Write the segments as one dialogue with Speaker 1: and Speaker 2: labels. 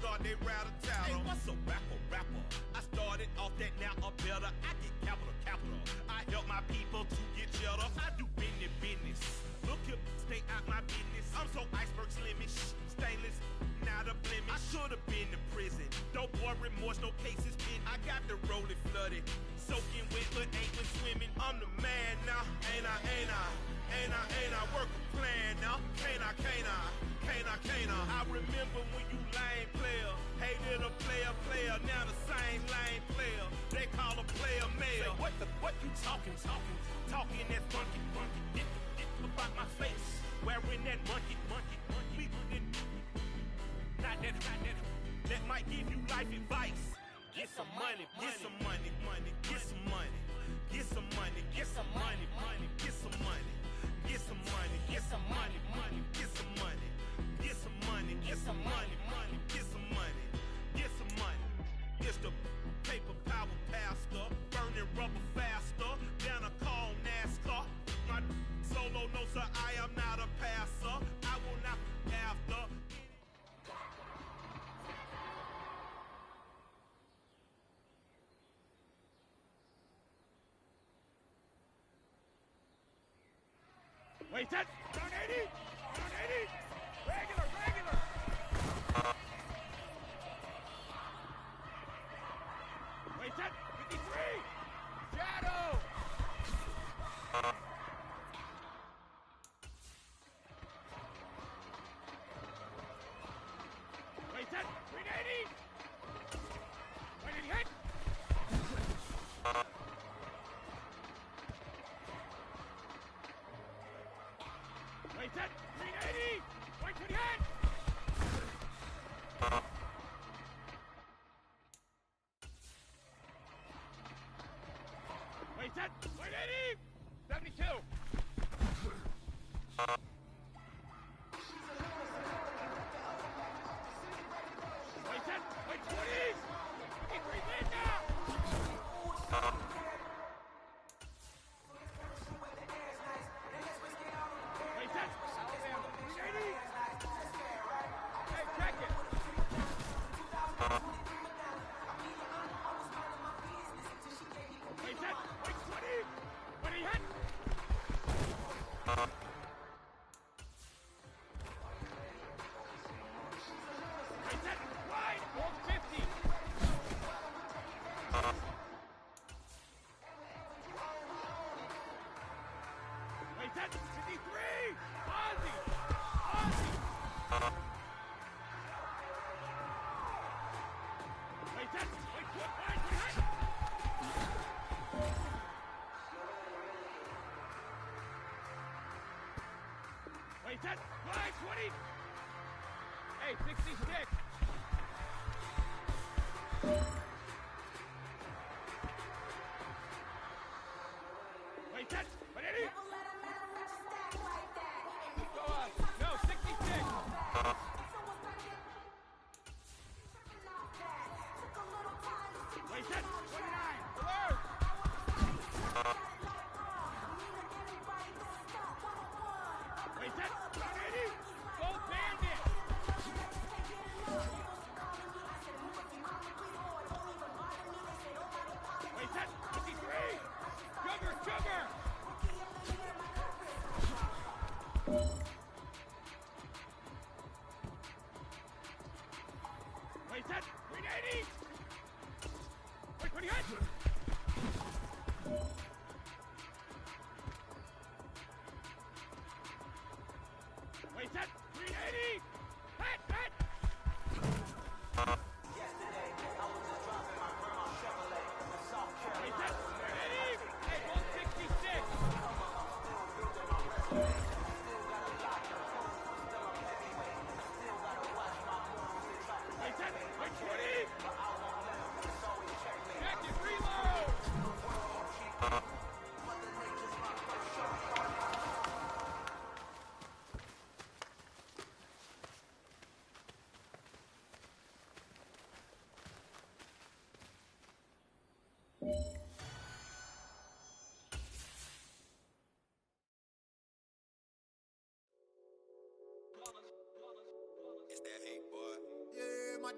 Speaker 1: God, they rattle tattle. Hey, what's a rapper? I started off that, now I'm better. I get capital. I help my people to get cheddar. I do business. Look here, stay out my business. I'm so iceberg slimish, stainless, not a blemish. I should have been to prison. No boy remorse, no cases pinned. I got the rolling flooded, soaking wet, but ain't been swimming. I'm the man now, ain't I? Work a plan now, can't I? I remember when you lame player, hated a player, now the same lame player. They call a player mayor. Say, what you talking that funky, get about my face, wearing that monkey, not that, that might give you life advice. Get some money, get some money, get some money, get some money, get some money, get some money, get some money, get some money, get some money, get some money, get some money, get some money, get some money. It's the paper power pastor, burning rubber faster than a call NASCAR. My solo no sir, I am not a passer. I will not after.
Speaker 2: Wait, that's 180! 180! Regular! Wait, that's 53! Shadow! Wait, that's 380! Wait, did he hit? Wait, that's 380! Wait, did he hit? Wait, that's 180! 72! Wait, that's 20s! 53 Linda! Wait, that's Alabama 380! Hey, check it! Wait, that's 20! What he hit? Wait, that's wide! 450! Wait, that's 53! Ozzy! Wait, that's... Wait, what? Wait, that's... 520! Hey, 66! Wait, that's... 180! Go on. No, 66! Wait, that's 29! Alert! Wait, that's 180! Gold Bandit!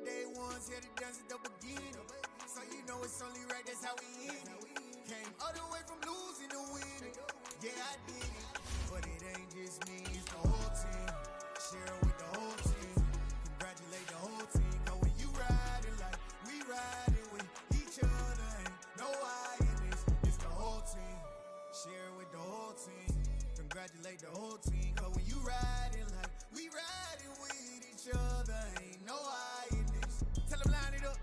Speaker 3: day ones here to dance at the beginning. So you know it's only right, that's how we end it. Came all the way from losing to winning. Yeah, I did it. But it ain't just me, it's the whole team. Share it with the whole team. Congratulate the whole team. Cause when you riding like we riding with each other, ain't no I in this. It's the whole team. Share it with the whole team. Congratulate the whole team. Cause when you riding like we riding with each other, ain't no I in this. Tell them line it up.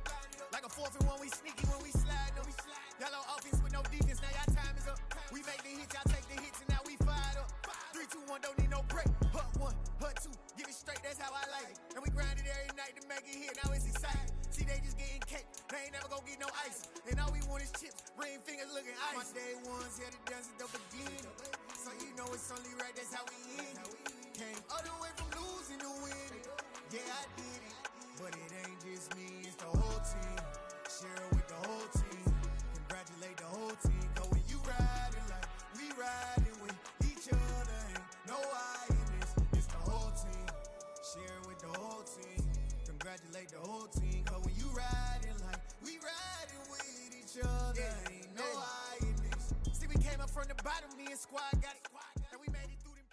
Speaker 3: Like a 4th and 1, we sneaky when we slide them. Y'all on offense with no defense, now y'all time is up. We make the hits, y'all take the hits, and now we fired up. 3, 2, 1, don't need no break. Hut 1, hut 2, give it straight, that's how I like it. And we grind it every night to make it hit, now it's exciting. See, they just getting cake, they ain't never gonna get no ice. And all we want is chips, ring fingers looking ice. My day ones here to dance at the beginning. So you know it's only right, that's how we end it. Came all the way from losing to winning. Yeah, I did it. But it ain't just me, it's the whole team. Share it with the whole team. Congratulate the whole team. Cause when you riding like we riding with each other, ain't no I in this. It's the whole team. Share it with the whole team. Congratulate the whole team. Cause when you riding like we riding with each other, ain't no I in this. See, we came up from the bottom, me and squad got it. And we made it through them.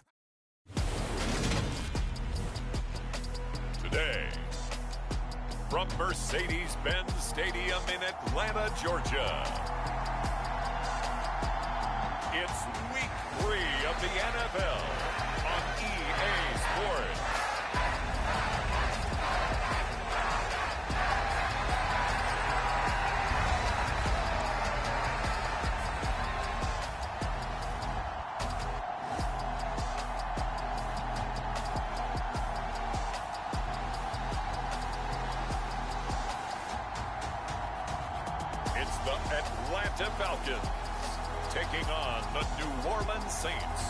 Speaker 4: Today, from Mercedes-Benz Stadium in Atlanta, Georgia, it's Week 3 of the NFL on EA Sports. The Atlanta Falcons taking on the New Orleans Saints.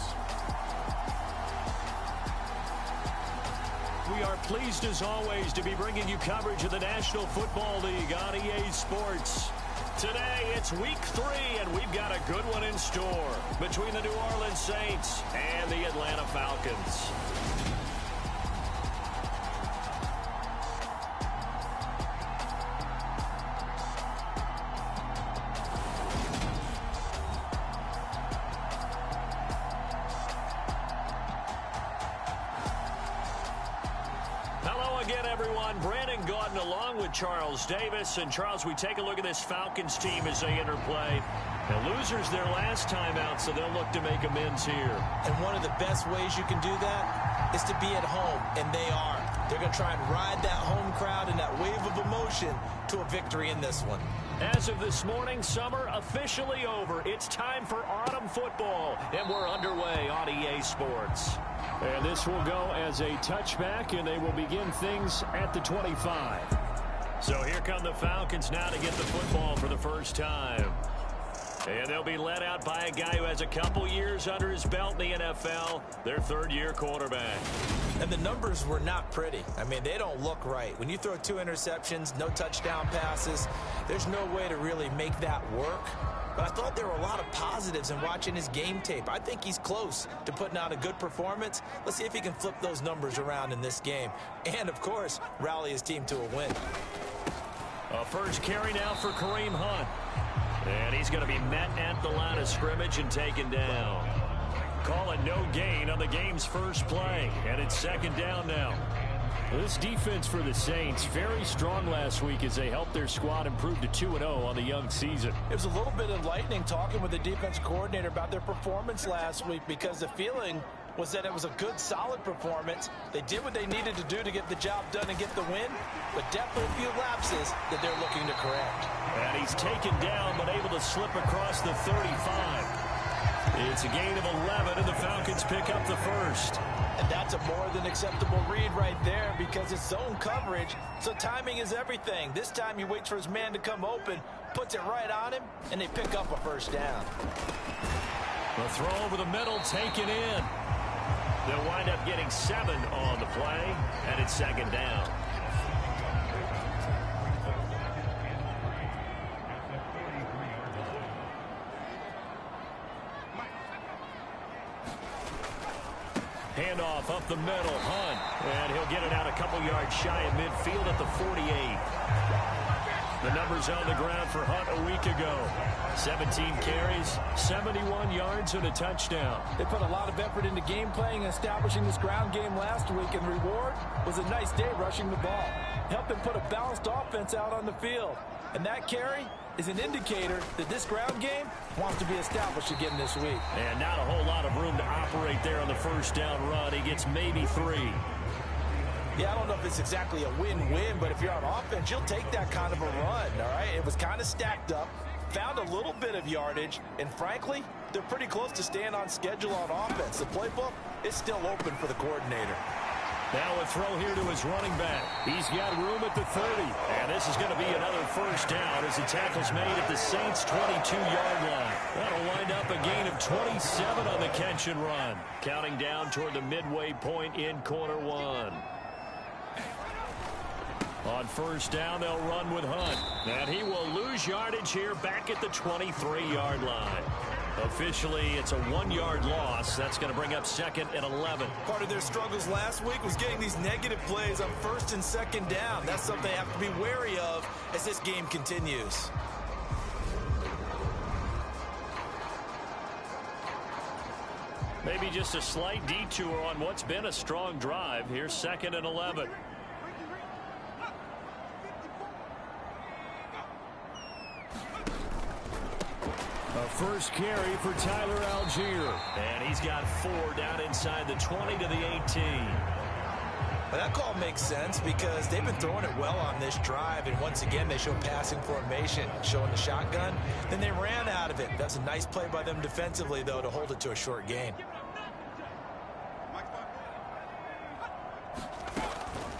Speaker 5: We are pleased as always to be bringing you coverage of the National Football League on EA Sports. Today it's Week 3 and we've got a good one in store between the New Orleans Saints and the Atlanta Falcons. Along with Charles Davis. And Charles, we take a look at this Falcons team as they interplay. The losers their last time out, so they'll look to make amends here.
Speaker 6: And one of the best ways you can do that is to be at home, and they are. They're going to try and ride that home crowd and that wave of emotion to a victory in this one.
Speaker 5: As of this morning, summer officially over. It's time for autumn football, and we're underway on EA Sports. And this will go as a touchback, and they will begin things at the 25. So here come the Falcons now to get the football for the first time. And they'll be led out by a guy who has a couple years under his belt in the NFL, their third-year quarterback.
Speaker 6: And the numbers were not pretty. I mean, they don't look right. When you throw 2 interceptions, no touchdown passes, there's no way to really make that work. But I thought there were a lot of positives in watching his game tape. I think he's close to putting out a good performance. Let's see if he can flip those numbers around in this game. And, of course, rally his team to a win.
Speaker 5: A first carry now for Kareem Hunt. And he's going to be met at the line of scrimmage and taken down. Calling no gain on the game's first play. And it's second down now. This defense for the Saints, very strong last week as they helped their squad improve to 2-0 on the young season.
Speaker 6: It was a little bit enlightening talking with the defense coordinator about their performance last week, because the feeling was that it was a good, solid performance. They did what they needed to do to get the job done and get the win, but definitely a few lapses that they're looking to correct.
Speaker 5: And he's taken down but able to slip across the 35. It's a gain of 11, and the Falcons pick up the first.
Speaker 6: And that's a more than acceptable read right there, because it's zone coverage, so timing is everything. This time he waits for his man to come open, puts it right on him, and they pick up a first down.
Speaker 5: The throw over the middle, taken in. They'll wind up getting 7 on the play, and it's second down. Handoff up the middle, Hunt. And he'll get it out a couple yards shy of midfield at the 48. The numbers on the ground for Hunt a week ago. 17 carries, 71 yards, and a touchdown.
Speaker 6: They put a lot of effort into game playing and establishing this ground game last week, and reward was a nice day rushing the ball. Helped them put a balanced offense out on the field. And that carry is an indicator that this ground game wants to be established again this week.
Speaker 5: And not a whole lot of room to operate there on the first down run. He gets maybe 3.
Speaker 6: Yeah, I don't know if it's exactly a win-win, but if you're on offense, you'll take that kind of a run, all right? It was kind of stacked up, found a little bit of yardage, and frankly, they're pretty close to staying on schedule on offense. The playbook is still open for the coordinator.
Speaker 5: Now a throw here to his running back. He's got room at the 30. And this is going to be another first down as the tackle's made at the Saints' 22-yard line. That'll wind up a gain of 27 on the catch and run. Counting down toward the midway point in quarter 1. On first down, they'll run with Hunt. And he will lose yardage here back at the 23-yard line. Officially, it's a 1-yard loss. That's going to bring up 2nd and 11.
Speaker 6: Part of their struggles last week was getting these negative plays on 1st and 2nd down. That's something they have to be wary of as this game continues.
Speaker 5: Maybe just a slight detour on what's been a strong drive. Here's 2nd and 11. A first carry for Tyler Algier. And he's got 4 down inside the 20 to the 18.
Speaker 6: Well, that call makes sense because they've been throwing it well on this drive, and once again they show passing formation, showing the shotgun. Then they ran out of it. That's a nice play by them defensively, though, to hold it to a short gain.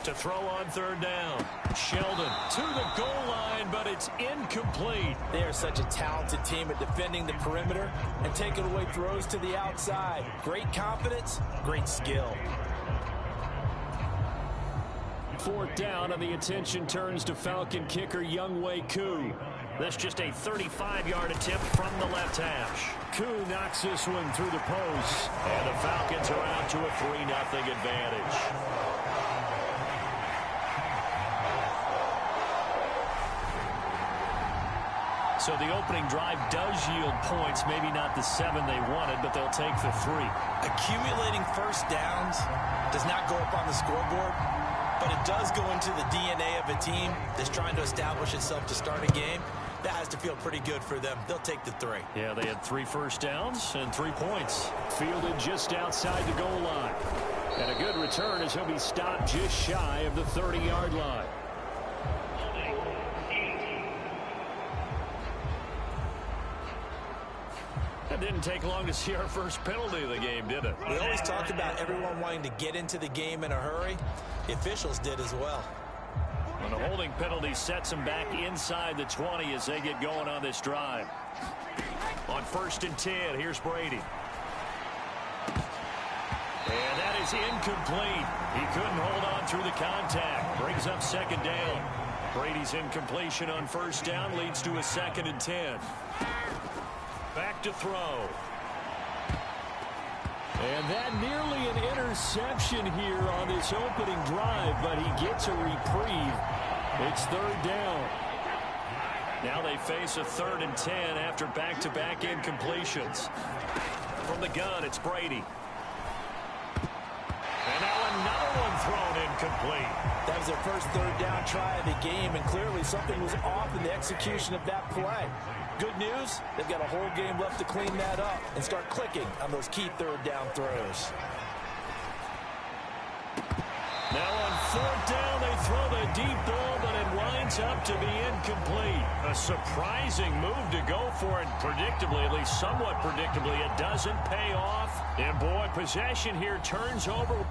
Speaker 5: To throw on 3rd down. Sheldon to the goal line, but it's incomplete.
Speaker 6: They are such a talented team at defending the perimeter and taking away throws to the outside. Great confidence, great skill.
Speaker 5: 4th down, and the attention turns to Falcon kicker Younghoe Koo. That's just a 35-yard attempt from the left hash. Koo knocks this one through the post, and the Falcons are out to a 3-0 advantage. So the opening drive does yield points, maybe not the 7 they wanted, but they'll take the 3.
Speaker 6: Accumulating first downs does not go up on the scoreboard, but it does go into the DNA of a team that's trying to establish itself to start a game. That has to feel pretty good for them. They'll take the 3.
Speaker 5: Yeah, they had 3 first downs and 3 points. Fielded just outside the goal line. And a good return as he'll be stopped just shy of the 30-yard line. It didn't take long to see our first penalty of the game, did it?
Speaker 6: We always talk about everyone wanting to get into the game in a hurry. The officials did as well.
Speaker 5: And the holding penalty sets them back inside the 20 as they get going on this drive. On 1st and 10, here's Brady. And that is incomplete. He couldn't hold on through the contact. Brings up 2nd down. Brady's incompletion on 1st down leads to a 2nd and 10. Back to throw. And that nearly an interception here on this opening drive, but he gets a reprieve. It's 3rd down. Now they face a 3rd and 10 after back-to-back incompletions. From the gun, it's Brady. And now another one thrown incomplete.
Speaker 6: That was their first 3rd down try of the game, and clearly something was off in the execution of that play. Good news, they've got a whole game left to clean that up and start clicking on those key 3rd down throws.
Speaker 5: Now on 4th down, they throw the deep ball, but it winds up to be incomplete. A surprising move to go for it predictably, at least somewhat predictably. It doesn't pay off. And boy, possession here turns over.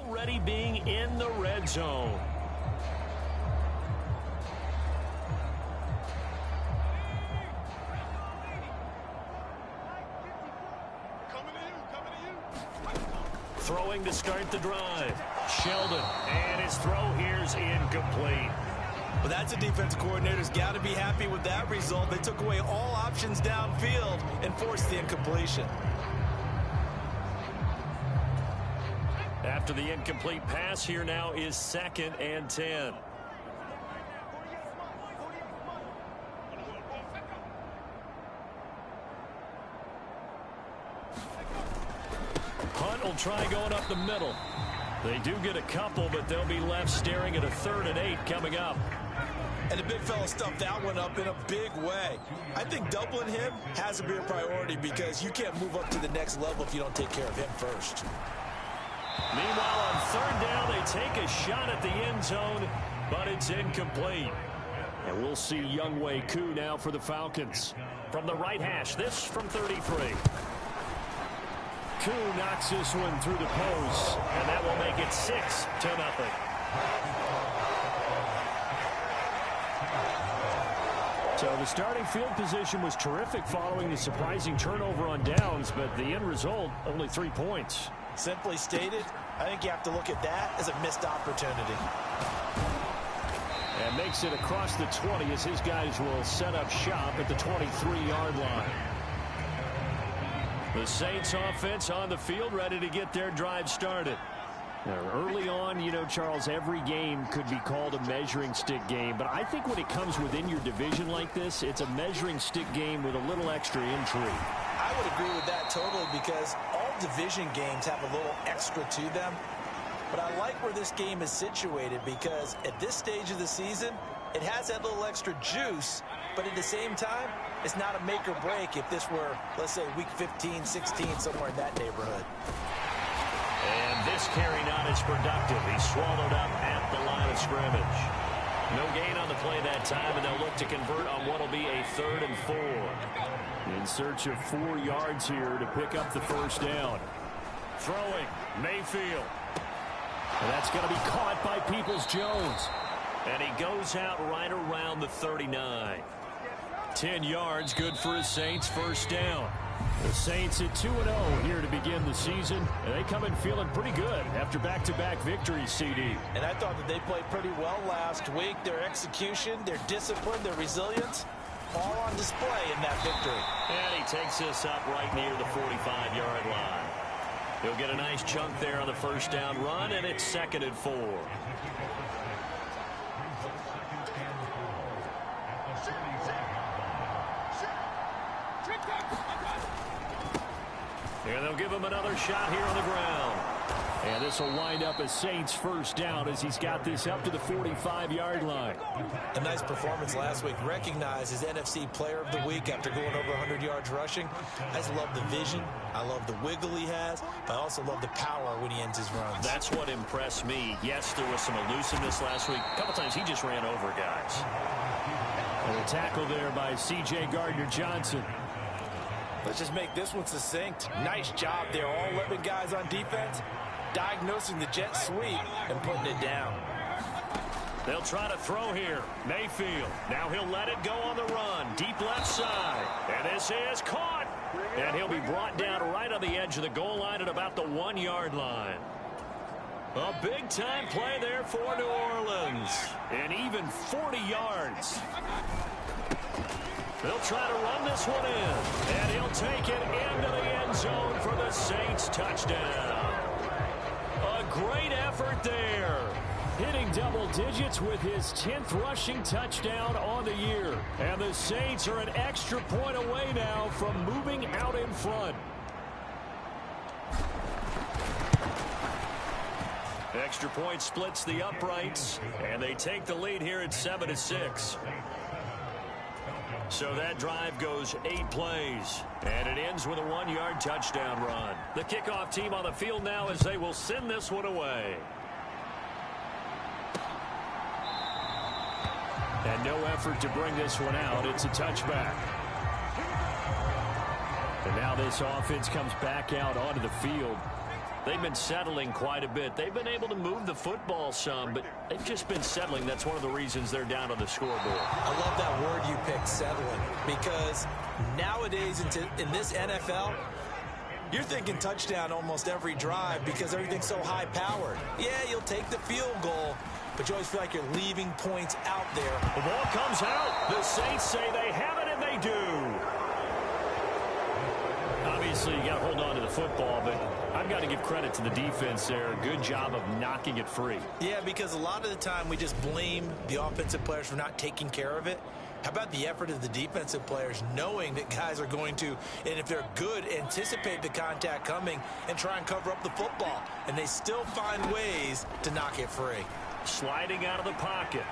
Speaker 5: Already being in the red zone. Throw throwing to start the drive. Sheldon, and his throw here's incomplete.
Speaker 6: Well, that's a defensive coordinator's got to be happy with that result. They took away all options downfield and forced the incompletion.
Speaker 5: After the incomplete pass, here now is 2nd and 10. Hunt will try going up the middle. They do get a couple, but they'll be left staring at a 3rd and 8 coming up.
Speaker 6: And the big fella stuffed that one up in a big way. I think doubling him has to be a priority because you can't move up to the next level if you don't take care of him first.
Speaker 5: Meanwhile, on 3rd down, they take a shot at the end zone, but it's incomplete. And we'll see Younghoe Koo now for the Falcons. From the right hash, this from 33. Koo knocks this one through the post, and that will make it 6-0. So the starting field position was terrific following the surprising turnover on downs, but the end result, only 3 points.
Speaker 6: Simply stated, I think you have to look at that as a missed opportunity.
Speaker 5: And makes it across the 20 as his guys will set up shop at the 23-yard line. The Saints offense on the field, ready to get their drive started. Now, early on, you know, Charles, every game could be called a measuring stick game. But I think when it comes within your division like this, it's a measuring stick game with a little extra intrigue.
Speaker 6: I would agree with that totally because all division games have a little extra to them. But I like where this game is situated because at this stage of the season, it has that little extra juice. But at the same time, it's not a make or break if this were, let's say, week 15, 16, somewhere in that neighborhood.
Speaker 5: And this carry not as productive. He's swallowed up at the line of scrimmage. No gain on the play that time, and they'll look to convert on what will be a 3rd and 4. In search of 4 yards here to pick up the 1st down. Throwing, Mayfield. And that's going to be caught by Peoples-Jones. And he goes out right around the 39. 10 yards, good for his Saints, 1st down. The Saints at 2-0 here to begin the season. And they come in feeling pretty good after back-to-back victories, CD.
Speaker 6: And I thought that they played pretty well last week. Their execution, their discipline, their resilience, all on display in that victory.
Speaker 5: And he takes this up right near the 45-yard line. He'll get a nice chunk there on the 1st down run, and it's 2nd and 4. And they'll give him another shot here on the ground. And this will wind up as Saints' 1st down as he's got this up to the 45-yard line.
Speaker 6: A nice performance last week. Recognized as NFC Player of the Week after going over 100 yards rushing. I just love the vision. I love the wiggle he has. But I also love the power when he ends his runs.
Speaker 5: That's what impressed me. Yes, there was some elusiveness last week. A couple times he just ran over guys. And a tackle there by C.J. Gardner-Johnson.
Speaker 6: Let's just make this one succinct. Nice job there. All 11 guys on defense, diagnosing the jet sweep and putting it down.
Speaker 5: They'll try to throw here. Mayfield. Now he'll let it go on the run. Deep left side. And this is caught. And he'll be brought down right on the edge of the goal line at about the 1-yard line. A big-time play there for New Orleans. And even 40 yards. They'll try to run this one in. And he'll take it into the end zone for the Saints touchdown. A great effort there. Hitting double digits with his 10th rushing touchdown on the year. And the Saints are an extra point away now from moving out in front. Extra point splits the uprights. And they take the lead here at 7-6. So that drive goes 8 plays, and it ends with a 1-yard touchdown run. The kickoff team on the field now as they will send this one away. And no effort to bring this one out. It's a touchback. And now this offense comes back out onto the field. They've been settling quite a bit. They've been able to move the football some, but they've just been settling. That's one of the reasons they're down on the scoreboard.
Speaker 6: I love that word you picked, settling, because nowadays in this NFL, You're thinking touchdown almost every drive because everything's so high-powered. Yeah, you'll take the field goal, but you always feel like you're leaving points out there.
Speaker 5: The ball comes out. The Saints say they have it, and they do. Obviously, you got to hold on to the football, but I've got to give credit to the defense there. Good job of knocking it free.
Speaker 6: Yeah, because a lot of the time we just blame the offensive players for not taking care of it. How about the effort of the defensive players knowing that guys are going to, and if they're good, anticipate the contact coming and try and cover up the football. And they still find ways to knock it free.
Speaker 5: Sliding out of the pocket.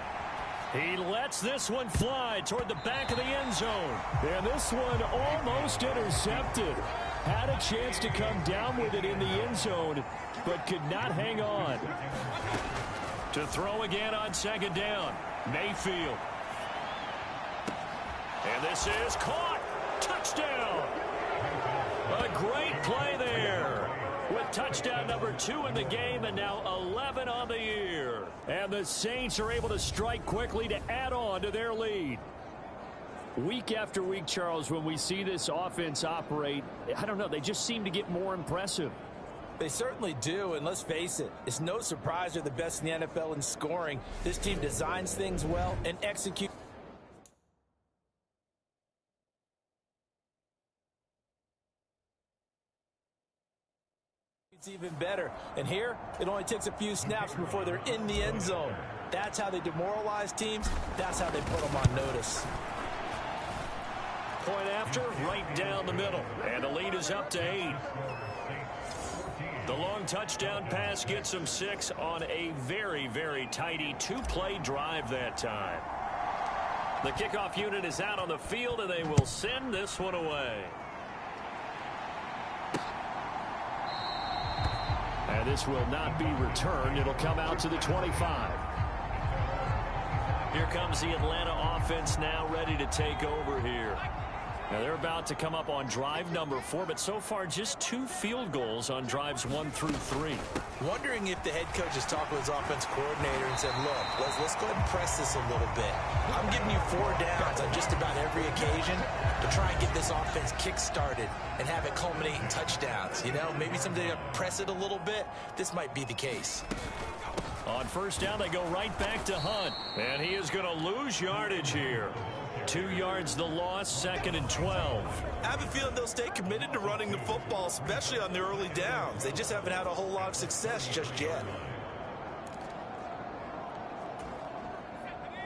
Speaker 5: He lets this one fly toward the back of the end zone. And this one almost intercepted. Had a chance to come down with it in the end zone, but could not hang on. To throw again on second down. Mayfield. And this is caught. Touchdown. A great play there. With touchdown number 2 in the game and now 11 on the year. And the Saints are able to strike quickly to add on to their lead. Week after week, Charles, when we see this offense operate, I don't know, they just seem to get more impressive.
Speaker 6: They certainly do, and let's face it, it's no surprise they're the best in the NFL in scoring. This team designs things well and executes. It's even better. And here, it only takes a few snaps before they're in the end zone. That's how they demoralize teams. That's how they put them on notice.
Speaker 5: Point after, right down the middle. And the lead is up to 8. The long touchdown pass gets them 6 on a very, very tidy 2-play drive that time. The kickoff unit is out on the field, and they will send this one away. And this will not be returned. It'll come out to the 25. Here comes the Atlanta offense now ready to take over here. Now they're about to come up on drive number 4, but so far just 2 field goals on drives 1 through 3.
Speaker 6: Wondering if the head coach has talked with his offense coordinator and said, look, let's go ahead and press this a little bit. I'm giving you 4 downs on just about every occasion to try and get this offense kick-started and have it culminate in touchdowns. You know, maybe someday to press it a little bit. This might be the case.
Speaker 5: On first down, they go right back to Hunt. And he is going to lose yardage here. 2 yards the loss, 2nd and 12.
Speaker 6: I have a feeling they'll stay committed to running the football, especially on the early downs. They just haven't had a whole lot of success just yet.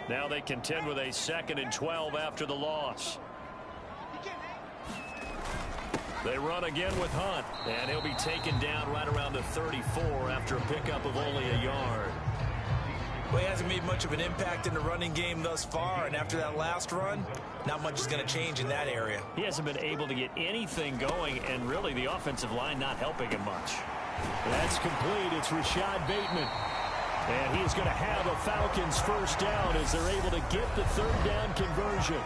Speaker 5: Now they contend with a 2nd and 12 after the loss. They run again with Hunt, and he'll be taken down right around the 34 after a pickup of only a yard.
Speaker 6: Well, he hasn't made much of an impact in the running game thus far, and after that last run, not much is going to change in that area.
Speaker 5: He hasn't been able to get anything going, and really the offensive line not helping him much. That's complete. It's Rashad Bateman. And he's going to have a Falcons first down as they're able to get the 3rd down conversion.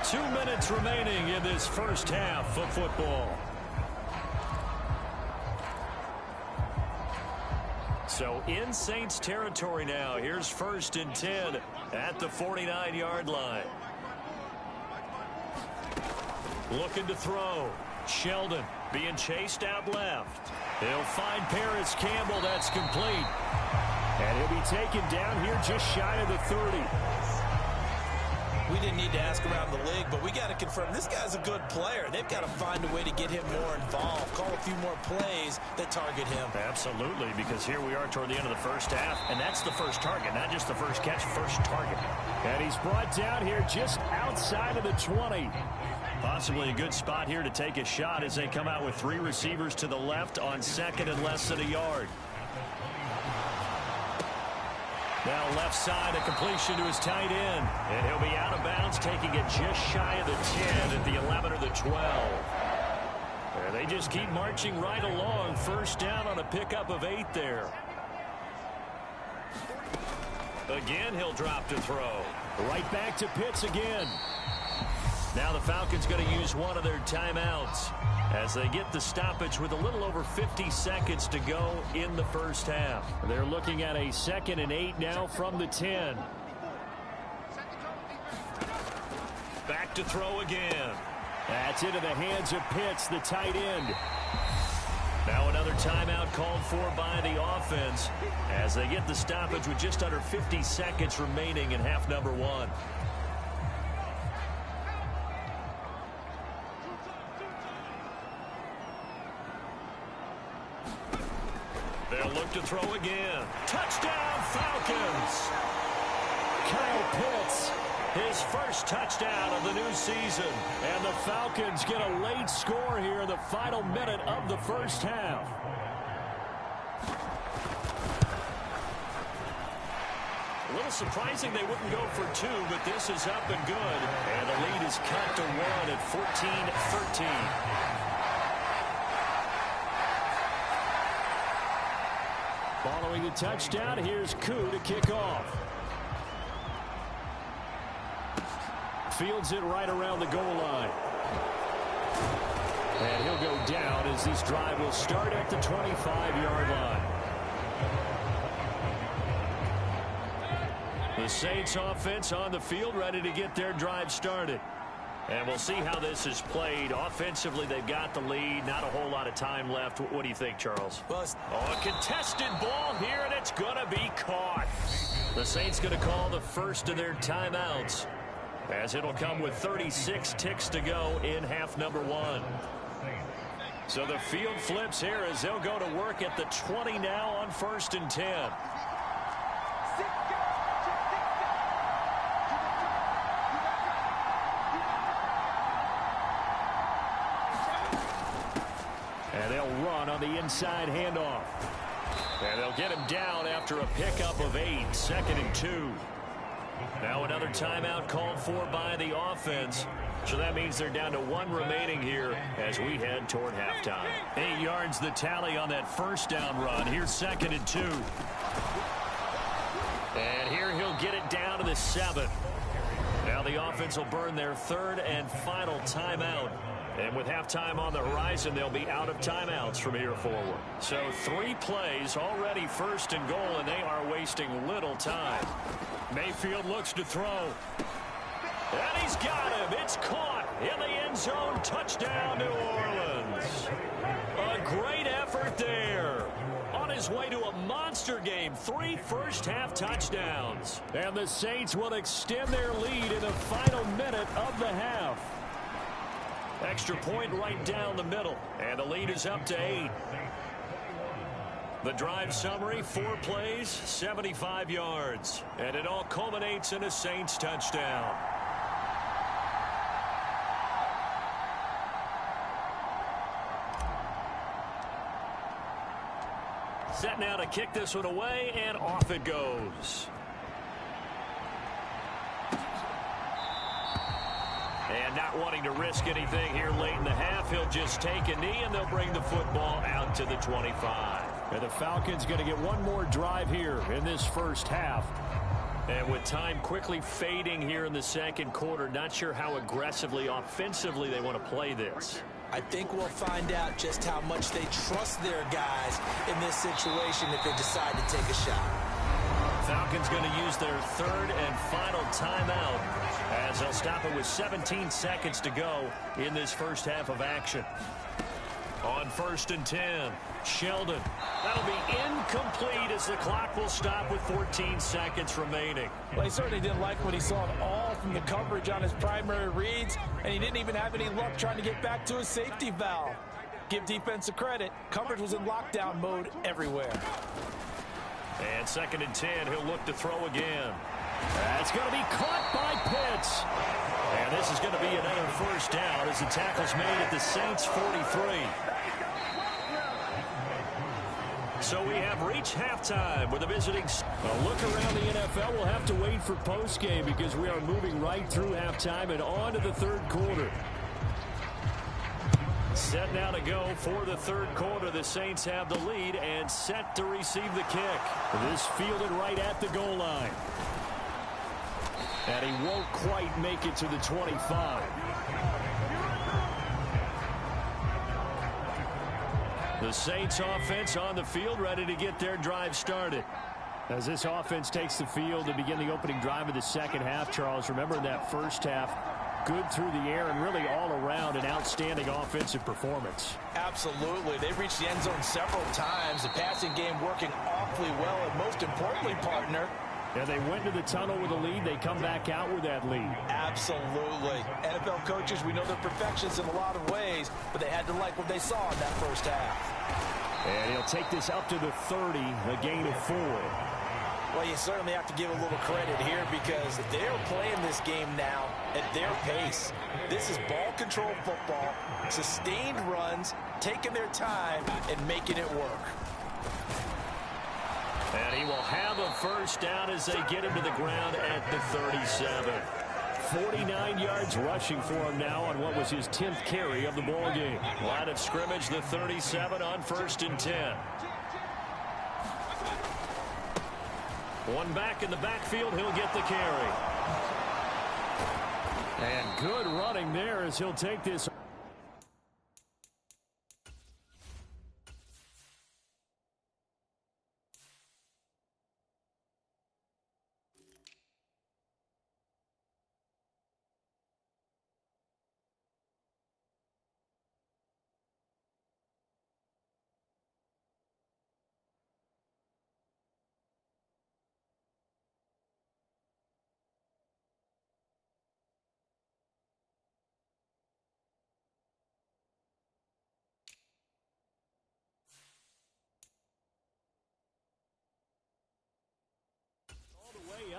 Speaker 5: 2 minutes remaining in this first half of football. So in Saints territory now. Here's 1st and 10 at the 49-yard line. Looking to throw. Sheldon being chased out left. He'll find Paris Campbell. That's complete. And he'll be taken down here just shy of the 30.
Speaker 6: We didn't need to ask around the league, but we got to confirm this guy's a good player. They've got to find a way to get him more involved, call a few more plays that target him.
Speaker 5: Absolutely, because here we are toward the end of the first half, and that's the first target, not just the first catch, first target. And he's brought down here just outside of the 20. Possibly a good spot here to take a shot as they come out with 3 receivers to the left on 2nd and less than a yard. Now left side, a completion to his tight end. And he'll be out of bounds, taking it just shy of the 10 at the 11 or the 12. And they just keep marching right along. First down on a pickup of 8 there. Again, he'll drop to throw. Right back to Pitts again. Now the Falcons going to use one of their timeouts as they get the stoppage with a little over 50 seconds to go in the first half. They're looking at a 2nd and 8 now from the 10. Back to throw again. That's into the hands of Pitts, the tight end. timeout called for by the offense as they get the stoppage with just under 50 seconds remaining in half number one. They'll look to throw again. Touchdown, Falcons! Kyle Pitts, his first touchdown of the new season. And the Falcons get a late score here in the final minute of the first half. A little surprising they wouldn't go for two, but this is up and good. And the lead is cut to 1 at 14-13. Following the touchdown, here's Koo to kick off. Fields it right around the goal line. And he'll go down as this drive will start at the 25-yard line. The Saints offense on the field ready to get their drive started. And we'll see how this is played. Offensively, they've got the lead. Not a whole lot of time left. What do you think, Charles? Well, a contested ball here, and it's going to be caught. The Saints going to call the first of their timeouts, as it'll come with 36 ticks to go in half number one. So the field flips here as they'll go to work at the 20 now on 1st and 10. And they'll run on the inside handoff. And they'll get him down after a pickup of 8, 2nd and 2. Now another timeout called for by the offense. So that means they're down to 1 remaining here as we head toward halftime. 8 yards the tally on that first down run. Here's 2nd and 2. And here he'll get it down to the 7. Now the offense will burn their 3rd and final timeout. And with halftime on the horizon, they'll be out of timeouts from here forward. So 3 plays, already 1st and goal, and they are wasting little time. Mayfield looks to throw. And he's got him. It's caught in the end zone. Touchdown, New Orleans. A great effort there. On his way to a monster game. 3 first-half touchdowns. And the Saints will extend their lead in the final minute of the half. Extra point right down the middle. And the lead is up to 8. The drive summary, 4 plays, 75 yards. And it all culminates in a Saints touchdown. Set now to kick this one away, and off it goes. And not wanting to risk anything here late in the half, he'll just take a knee, and they'll bring the football out to the 25. And the Falcons going to get 1 more drive here in this first half. And with time quickly fading here in the second quarter, not sure how aggressively, offensively they want to play this.
Speaker 6: I think we'll find out just how much they trust their guys in this situation if they decide to take a shot.
Speaker 5: Falcons going to use their 3rd and final timeout as they'll stop it with 17 seconds to go in this first half of action. On 1st and 10, Sheldon. That'll be incomplete as the clock will stop with 14 seconds remaining.
Speaker 7: Well, he certainly didn't like what he saw at all from the coverage on his primary reads, and he didn't even have any luck trying to get back to his safety valve. Give defense a credit. Coverage was in lockdown mode everywhere.
Speaker 5: And 2nd and 10, he'll look to throw again. That's going to be caught by Pitts. And this is going to be another first down as the tackle's made at the Saints 43. So we have reached halftime with a visiting. A look around the NFL. We'll have to wait for postgame because we are moving right through halftime and on to the 3rd quarter. Set now to go for the 3rd quarter. The Saints have the lead and set to receive the kick. This fielded right at the goal line. And he won't quite make it to the 25. The Saints offense on the field ready to get their drive started. As this offense takes the field to begin the opening drive of the second half, Charles, remember in that first half, good through the air and really all around an outstanding offensive performance.
Speaker 7: Absolutely. They've reached the end zone several times. The passing game working awfully well, and most importantly, partner,
Speaker 5: yeah, they went to the tunnel with a lead. They come back out with that lead.
Speaker 7: Absolutely. NFL coaches, we know they're perfectionists in a lot of ways, but they had to like what they saw in that first half.
Speaker 5: And he'll take this up to the 30, a gain of 4.
Speaker 7: Well, you certainly have to give a little credit here because they're playing this game now at their pace. This is ball control football, sustained runs, taking their time, and making it work.
Speaker 5: And he will have a first down as they get him to the ground at the 37. 49 yards rushing for him now on what was his 10th carry of the ball game. Line of scrimmage, the 37 on 1st and 10. One back in the backfield, he'll get the carry. And good running there as he'll take this.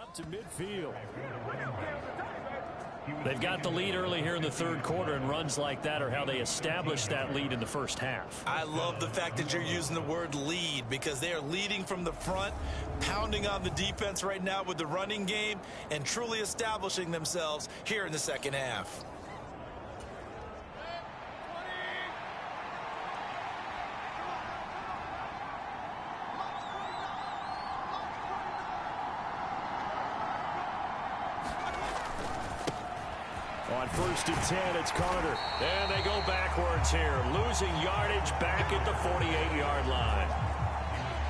Speaker 5: Up to midfield. They've got the lead early here in the third quarter, and runs like that are how they established that lead in the first half.
Speaker 7: I love the fact that you're using the word lead because they are leading from the front, pounding on the defense right now with the running game, and truly establishing themselves here in the second half.
Speaker 5: On 1st and 10, it's Carter. And they go backwards here, losing yardage back at the 48-yard line.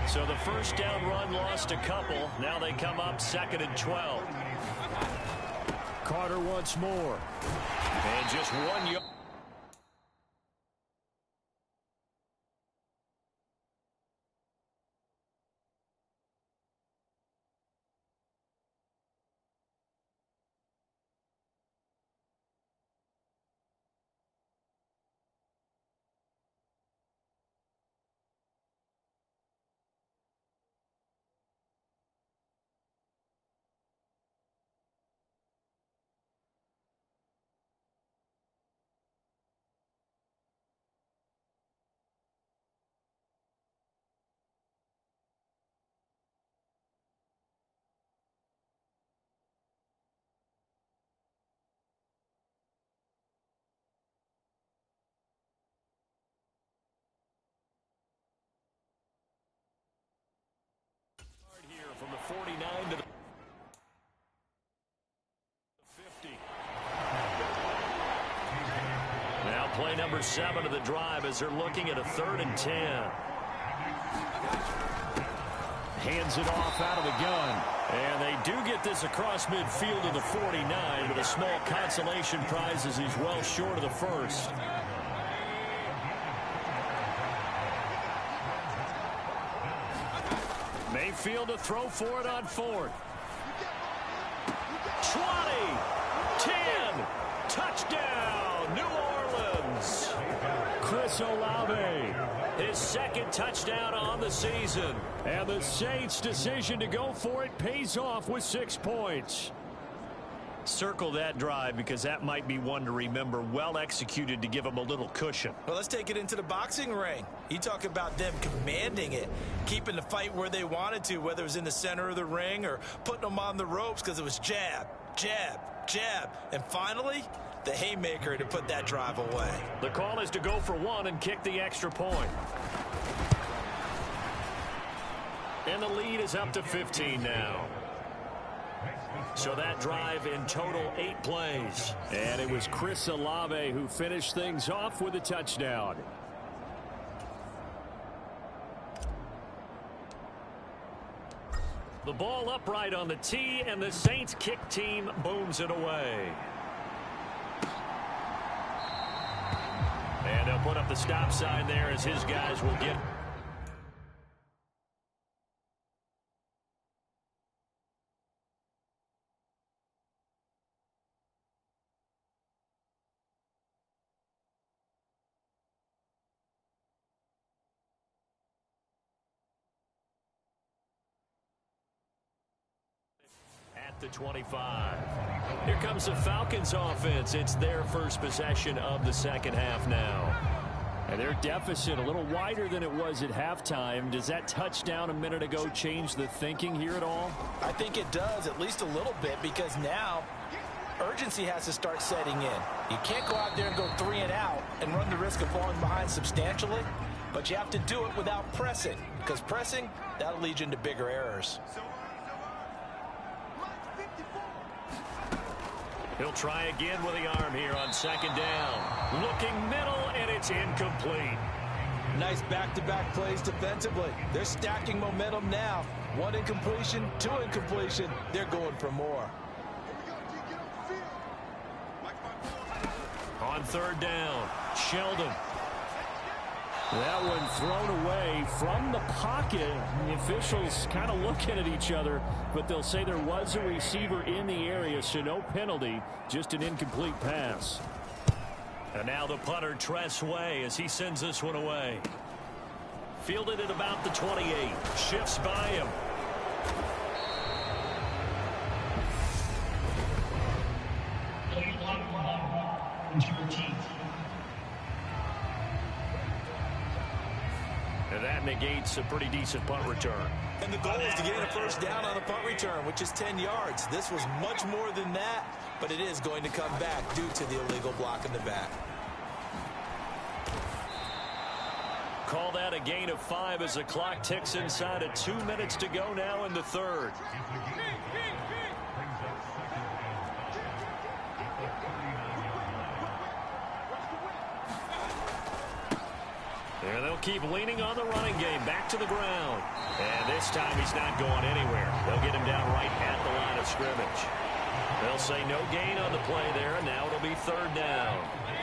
Speaker 5: So the first down run lost a couple. Now they come up 2nd and 12. Carter once more. And just 1 yard. From the 49 to the 50. Now play number 7 of the drive as they're looking at a 3rd and 10. Hands it off out of the gun. And they do get this across midfield to the 49 with a small consolation prize as he's well short of the first. Mayfield to throw for it on 4th. 20, 10, touchdown, New Orleans. Chris Olave, his 2nd touchdown on the season. And the Saints' decision to go for it pays off with 6 points. Circle that drive because that might be one to remember. Well executed to give them a little cushion.
Speaker 7: Well, let's take it into the boxing ring. You talk about them commanding it, keeping the fight where they wanted to, whether it was in the center of the ring or putting them on the ropes because it was jab, jab, jab. And finally, the haymaker to put that drive away.
Speaker 5: The call is to go for 1 and kick the extra point. And the lead is up to 15 now. So that drive in total 8 plays. And it was Chris Olave who finished things off with a touchdown. The ball upright on the tee, and the Saints kick team booms it away. stop sign there as his guys will get. The 25. Here comes the Falcons offense. It's their first possession of the second half now. And their deficit a little wider than it was at halftime. Does that touchdown a minute ago change the thinking here at all?
Speaker 6: I think it does, at least a little bit, because now urgency has to start setting in. You can't go out there and go 3 and out and run the risk of falling behind substantially, but you have to do it without pressing, because pressing, that'll lead you into bigger errors.
Speaker 5: He'll try again with the arm here on second down. Looking middle, and it's incomplete.
Speaker 7: Nice back-to-back plays defensively. They're stacking momentum now. 1 incompletion, 2 incompletion. They're going for more.
Speaker 5: On third down, Sheldon. That one thrown away from the pocket. The officials kind of looking at each other, but they'll say there was a receiver in the area, so no penalty, just an incomplete pass. And now the punter, Tress Way, as he sends this one away. Fielded at about the 28. Shifts by him. And that negates a pretty decent punt return.
Speaker 6: And the goal is to gain a first down on the punt return, which is 10 yards. This was much more than that, but it is going to come back due to the illegal block in the back.
Speaker 5: Call that a gain of 5 as the clock ticks inside of 2 minutes to go now in the third. And they'll keep leaning on the running game. Back to the ground. And this time he's not going anywhere. They'll get him down right at the line of scrimmage. They'll say no gain on the play there, and now it'll be third down.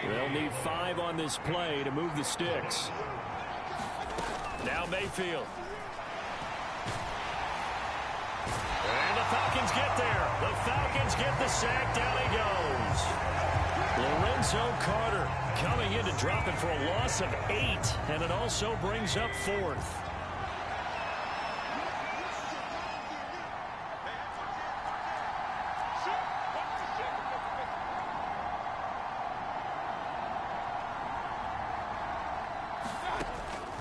Speaker 5: They'll need 5 on this play to move the sticks. Now Mayfield. And the Falcons get there. The Falcons get the sack. Down he goes. Lorenzo Carter coming in to drop it for a loss of 8, and it also brings up 4th.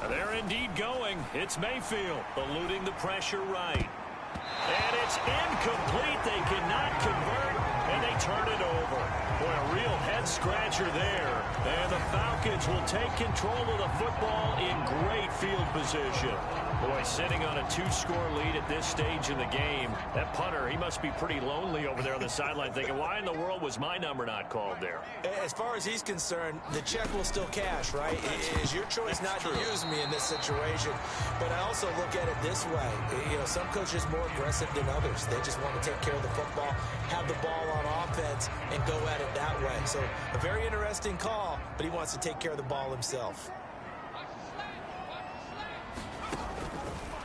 Speaker 5: They're indeed going. It's Mayfield eluding the pressure right. And it's incomplete. They cannot convert, and they turn it over. Boy, a real head-scratcher there. And the Falcons will take control of the football in great field position. Boy, sitting on a 2-score lead at this stage in the game. That punter, he must be pretty lonely over there on the sideline thinking, why in the world was my number not called there?
Speaker 6: As far as he's concerned, the check will still cash, right? It is your choice not to use me in this situation. But I also look at it this way. You know, some coaches are more aggressive than others. They just want to take care of the football, have the ball on offense, and go at it that way. So a very interesting call, but he wants to take care of the ball himself.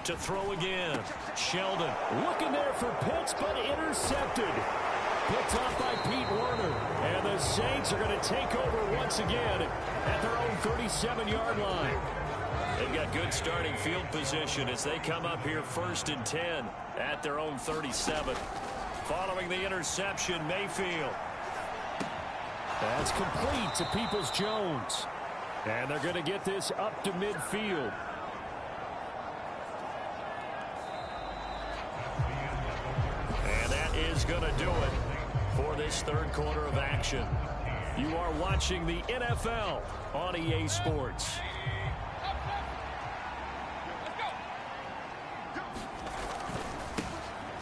Speaker 5: To throw again. Sheldon looking there for Pitts, but intercepted. Picked off by Pete Werner. And the Saints are going to take over once again at their own 37-yard line. They've got good starting field position as they come up here 1st and 10 at their own 37. Following the interception, Mayfield. That's complete to Peoples-Jones. And they're going to get this up to midfield. And that is going to do it for this third quarter of action. You are watching the NFL on EA Sports.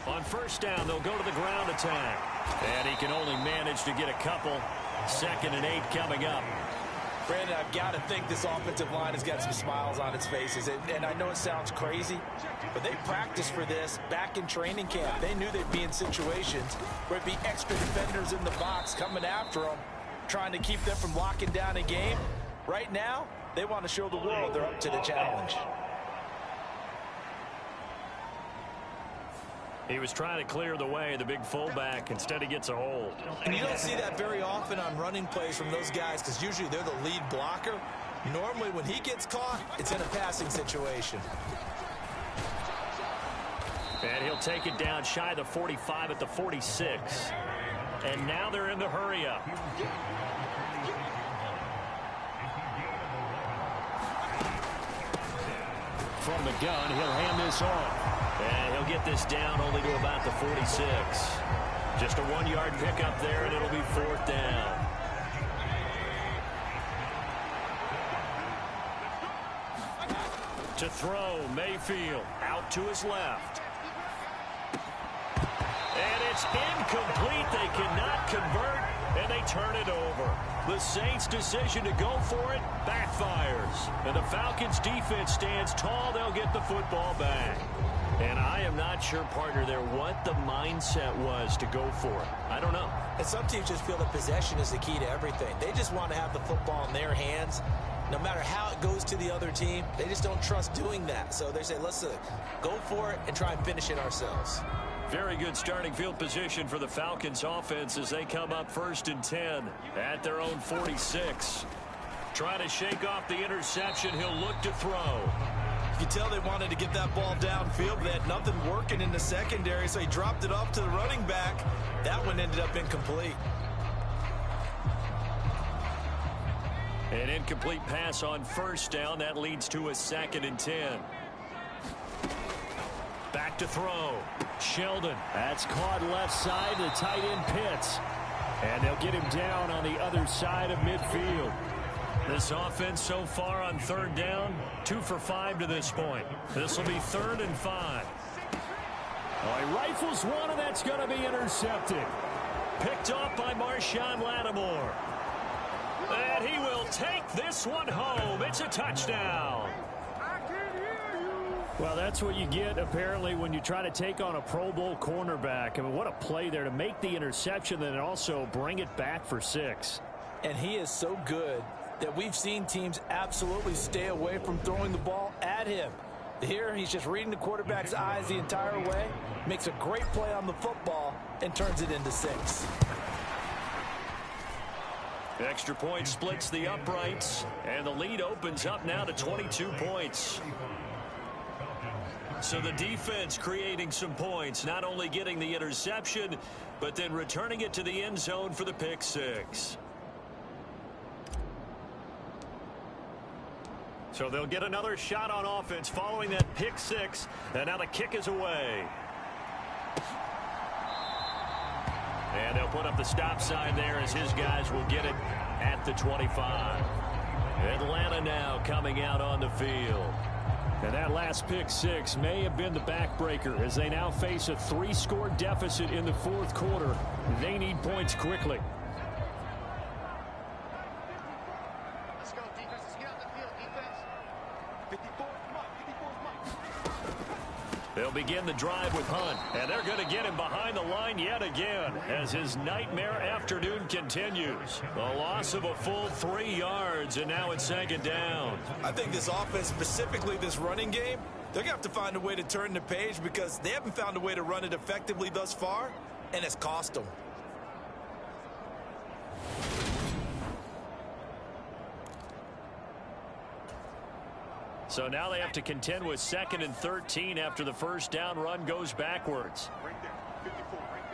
Speaker 5: On first down, they'll go to the ground attack. And he can only manage to get a couple. 2nd and 8 coming up.
Speaker 6: Brandon, I've got to think this offensive line has got some smiles on its faces. And I know it sounds crazy, but they practiced for this back in training camp. They knew they'd be in situations where it'd be extra defenders in the box coming after them, trying to keep them from locking down a game. Right now,
Speaker 7: They want to show the world they're up to the challenge.
Speaker 5: He was trying to clear the way, the big fullback. Instead, he gets a hold.
Speaker 6: And you don't see that very often on running plays from those guys because usually they're the lead blocker. Normally, when he gets caught, it's in a passing situation.
Speaker 5: And he'll take it down shy of the 45 at the 46. And now they're in the hurry up. From the gun, he'll hand this off. And he'll get this down only to about the 46. Just a 1-yard pickup there, and it'll be 4th down. To throw, Mayfield out to his left. And it's incomplete. They cannot convert, and they turn it over. The Saints' decision to go for it backfires. And the Falcons' defense stands tall. They'll get the football back. And I am not sure, partner, there what the mindset was to go for it. I don't know.
Speaker 6: And some teams just feel that possession is the key to everything. They just want to have the football in their hands. No matter how it goes to the other team, they just don't trust doing that. So they say, let's go for it and try and finish it ourselves.
Speaker 5: Very good starting field position for the Falcons offense as they come up 1st and 10 at their own 46. Trying to shake off the interception. He'll look to throw.
Speaker 6: You can tell they wanted to get that ball downfield. They had nothing working in the secondary, so he dropped it off to the running back. That one ended up incomplete.
Speaker 5: An incomplete pass on 1st down. That leads to a 2nd and 10. Back to throw. Sheldon. That's caught left side. The tight end Pitts. And they'll get him down on the other side of midfield. This offense so far on 3rd down, 2 for 5 to this point. This will be 3rd and 5. Oh, he rifles one, and that's going to be intercepted. Picked off by Marshawn Lattimore. And he will take this one home. It's a touchdown. Well, that's what you get, apparently, when you try to take on a Pro Bowl cornerback. I mean, what a play there to make the interception and also bring it back for 6.
Speaker 7: And he is so good that we've seen teams absolutely stay away from throwing the ball at him. Here, he's just reading the quarterback's eyes the entire way, makes a great play on the football, and turns it into 6.
Speaker 5: Extra point splits the uprights, and the lead opens up now to 22 points. So the defense creating some points, not only getting the interception, but then returning it to the end zone for the pick 6. So they'll get another shot on offense following that pick 6, and now the kick is away. And they'll put up the stop sign there as his guys will get it at the 25. Atlanta now coming out on the field. And that last pick 6 may have been the backbreaker as they now face a 3-score deficit in the 4th quarter. They need points quickly.
Speaker 2: Let's go, defense. Let's get out the field, defense. 54, come on, 54, come on.
Speaker 5: They'll begin the drive with Hunt, and they're going to get him behind the line yet again as his nightmare afternoon continues. A loss of a full 3 yards, and now it's 2nd down.
Speaker 6: I think this offense, specifically this running game, they're going to have to find a way to turn the page because they haven't found a way to run it effectively thus far, and it's cost them.
Speaker 5: So now they have to contend with 2nd and 13 after the 1st down run goes backwards.
Speaker 2: Right there, 54, right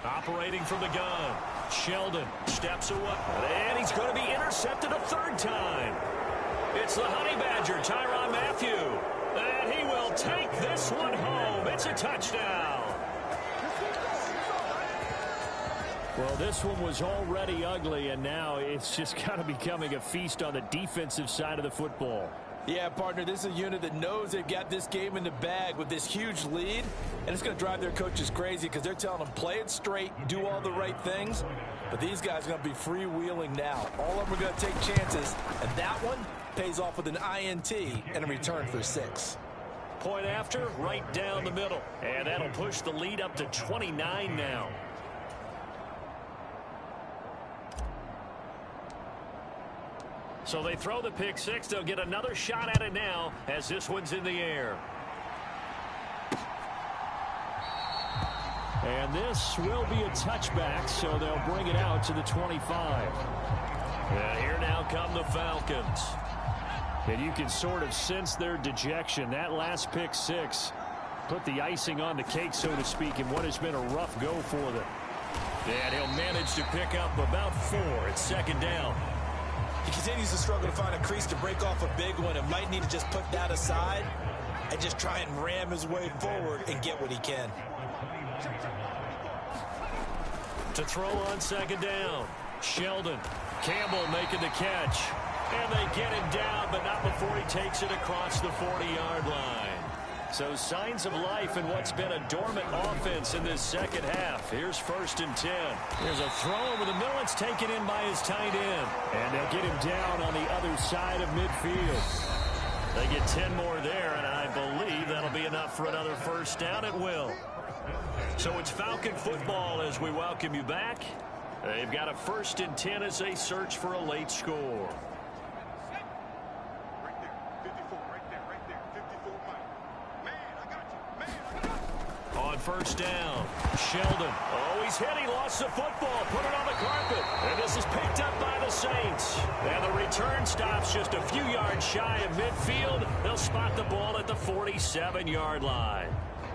Speaker 2: there.
Speaker 5: Operating from the gun. Sheldon steps away. And he's going to be intercepted a 3rd time. It's the Honey Badger, Tyrann Mathieu. And he will take this one home. It's a touchdown. Well, this one was already ugly, and now it's just kind of becoming a feast on the defensive side of the football.
Speaker 7: Yeah, partner, this is a unit that knows they've got this game in the bag with this huge lead, and it's going to drive their coaches crazy because they're telling them play it straight, do all the right things, but these guys are going to be freewheeling now. All of them are going to take chances, and that one pays off with an INT and a return for 6.
Speaker 5: Point after, right down the middle, and that'll push the lead up to 29 now. So they throw the pick six. They'll get another shot at it now as this one's in the air. And this will be a touchback, so they'll bring it out to the 25. And here now come the Falcons. And you can sort of sense their dejection. That last pick six put the icing on the cake, so to speak, in what has been a rough go for them. And he'll manage to pick up about 4 at second down.
Speaker 6: He continues to struggle to find a crease to break off a big one and might need to just put that aside and just try and ram his way forward and get what he can.
Speaker 5: To throw on second down, Sheldon. Campbell making the catch. And they get him down, but not before he takes it across the 40-yard line. So signs of life in what's been a dormant offense in this second half. Here's 1st and 10. Here's a throw over the middle. It's taken in by his tight end. And they'll get him down on the other side of midfield. They get 10 more there, and I believe that'll be enough for another first down. It will. So it's Falcon football as we welcome you back. They've got a 1st and 10 as they search for a late score. On first down, Sheldon. Oh, he's hit. He lost the football. Put it on the carpet. And this is picked up by the Saints. And the return stops just a few yards shy of midfield. They'll spot the ball at the 47-yard line.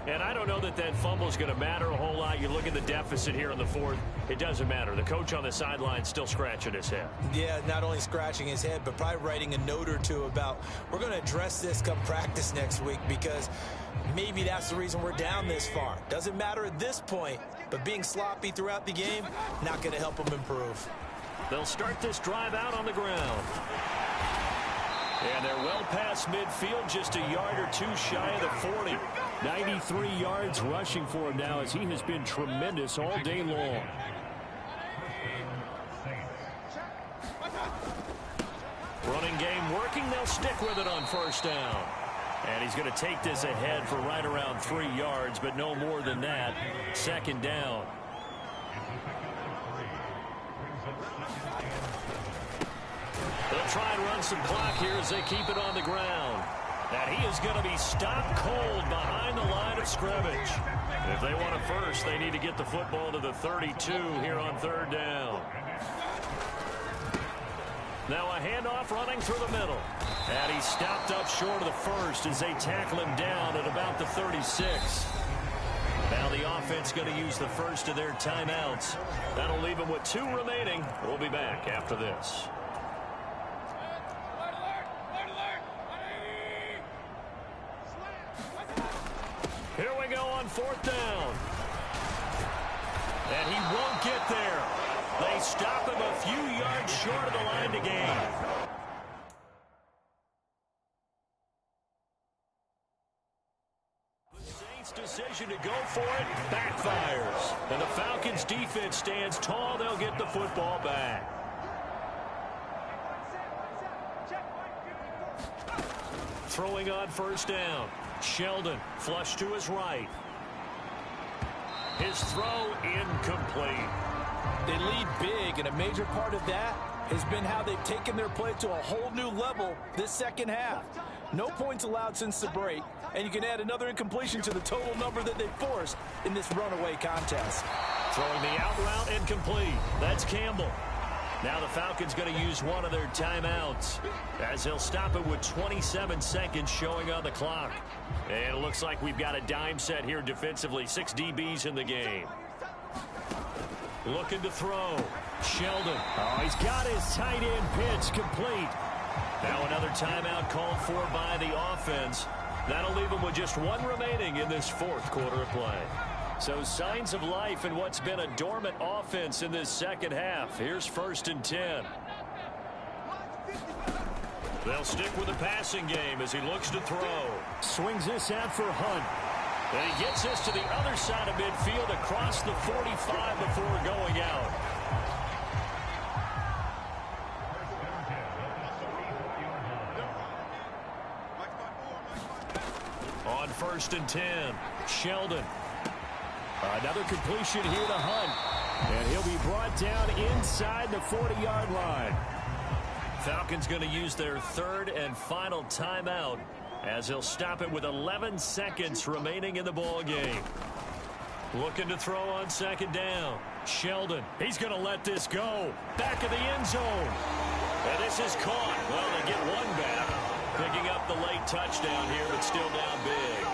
Speaker 5: And I don't know that that fumble is going to matter a whole lot. You look at the deficit here in the 4th. It doesn't matter. The coach on the sideline still scratching his head. Yeah, not only scratching his head, but probably writing a note or two about we're going to address this come practice next week because maybe that's the reason we're down this far. Doesn't matter at this point, but being sloppy throughout the game, not going to help them improve. They'll start this drive out on the ground. And they're well past midfield, just a yard or two shy of the 40. 93 yards rushing for him now as he has been tremendous all day long. Running game working. They'll stick with it on first down. And he's going to take this ahead for right around 3 yards, but no more than that. Second down. They'll try and run some clock here as they keep it on the ground. And he is going to be stopped cold behind the line of scrimmage. If they want a first, they need to get the football to the 32 here on third down. Now a handoff running through the middle. And he's stopped up short of the first as they tackle him down at about the 36. Now the offense going to use the first of their timeouts. That'll leave them with 2 remaining. We'll be back after this. Here we go on fourth down. And he won't get there. They stop him a few yards short of the line to gain. The Saints' decision to go for it backfires. And the Falcons' defense stands tall. They'll get the football back. Throwing on first down. Sheldon, flush to his right. His throw incomplete.
Speaker 7: They lead big, and a major part of that has been how they've taken their play to a whole new level this second half. No points allowed since the break, and you can add another incompletion to the total number that they forced in this runaway contest.
Speaker 5: Throwing the out route incomplete. That's Campbell. Now the Falcons going to use one of their timeouts as they'll stop it with 27 seconds showing on the clock. And it looks like we've got a dime set here defensively. 6 DBs in the game. Looking to throw. Sheldon. Oh, he's got his tight end pitch complete. Now another timeout called for by the offense. That'll leave them with just 1 remaining in this 4th quarter of play. So signs of life in what's been a dormant offense in this second half. Here's 1st and 10. They'll stick with the passing game as he looks to throw. Swings this out for Hunt. And he gets this to the other side of midfield across the 45 before going out. On 1st and 10, Sheldon. Another completion here to Hunt. And he'll be brought down inside the 40-yard line. Falcons going to use their third and final timeout as they'll stop it with 11 seconds remaining in the ball game. Looking to throw on second down. Sheldon, he's going to let this go. Back of the end zone. And this is caught. Well, they get one back. Picking up the late touchdown here, but still down big.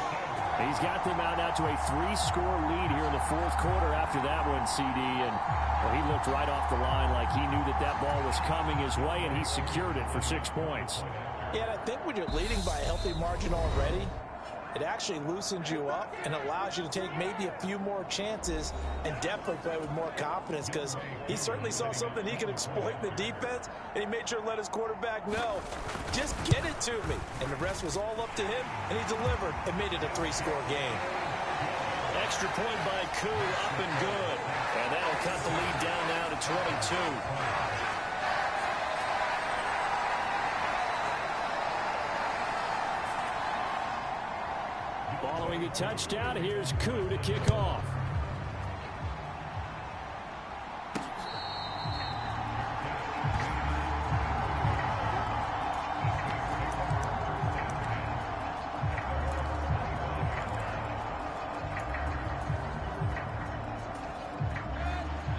Speaker 5: He's got them out now to a 3-score lead here in the fourth quarter after that one, CD. And well, he looked right off the line like he knew that that ball was coming his way, and he secured it for 6 points.
Speaker 7: Yeah, and I think when you're leading by a healthy margin already, it actually loosens you up and allows you to take maybe a few more chances and definitely play with more confidence, because he certainly saw something he could exploit in the defense, and he made sure to let his quarterback know, just get it to me. And the rest was all up to him, and he delivered and made it a 3-score game.
Speaker 5: Extra point by Koo, up and good. And that'll cut the lead down now to 22. Following a touchdown, here's Koo to kick off.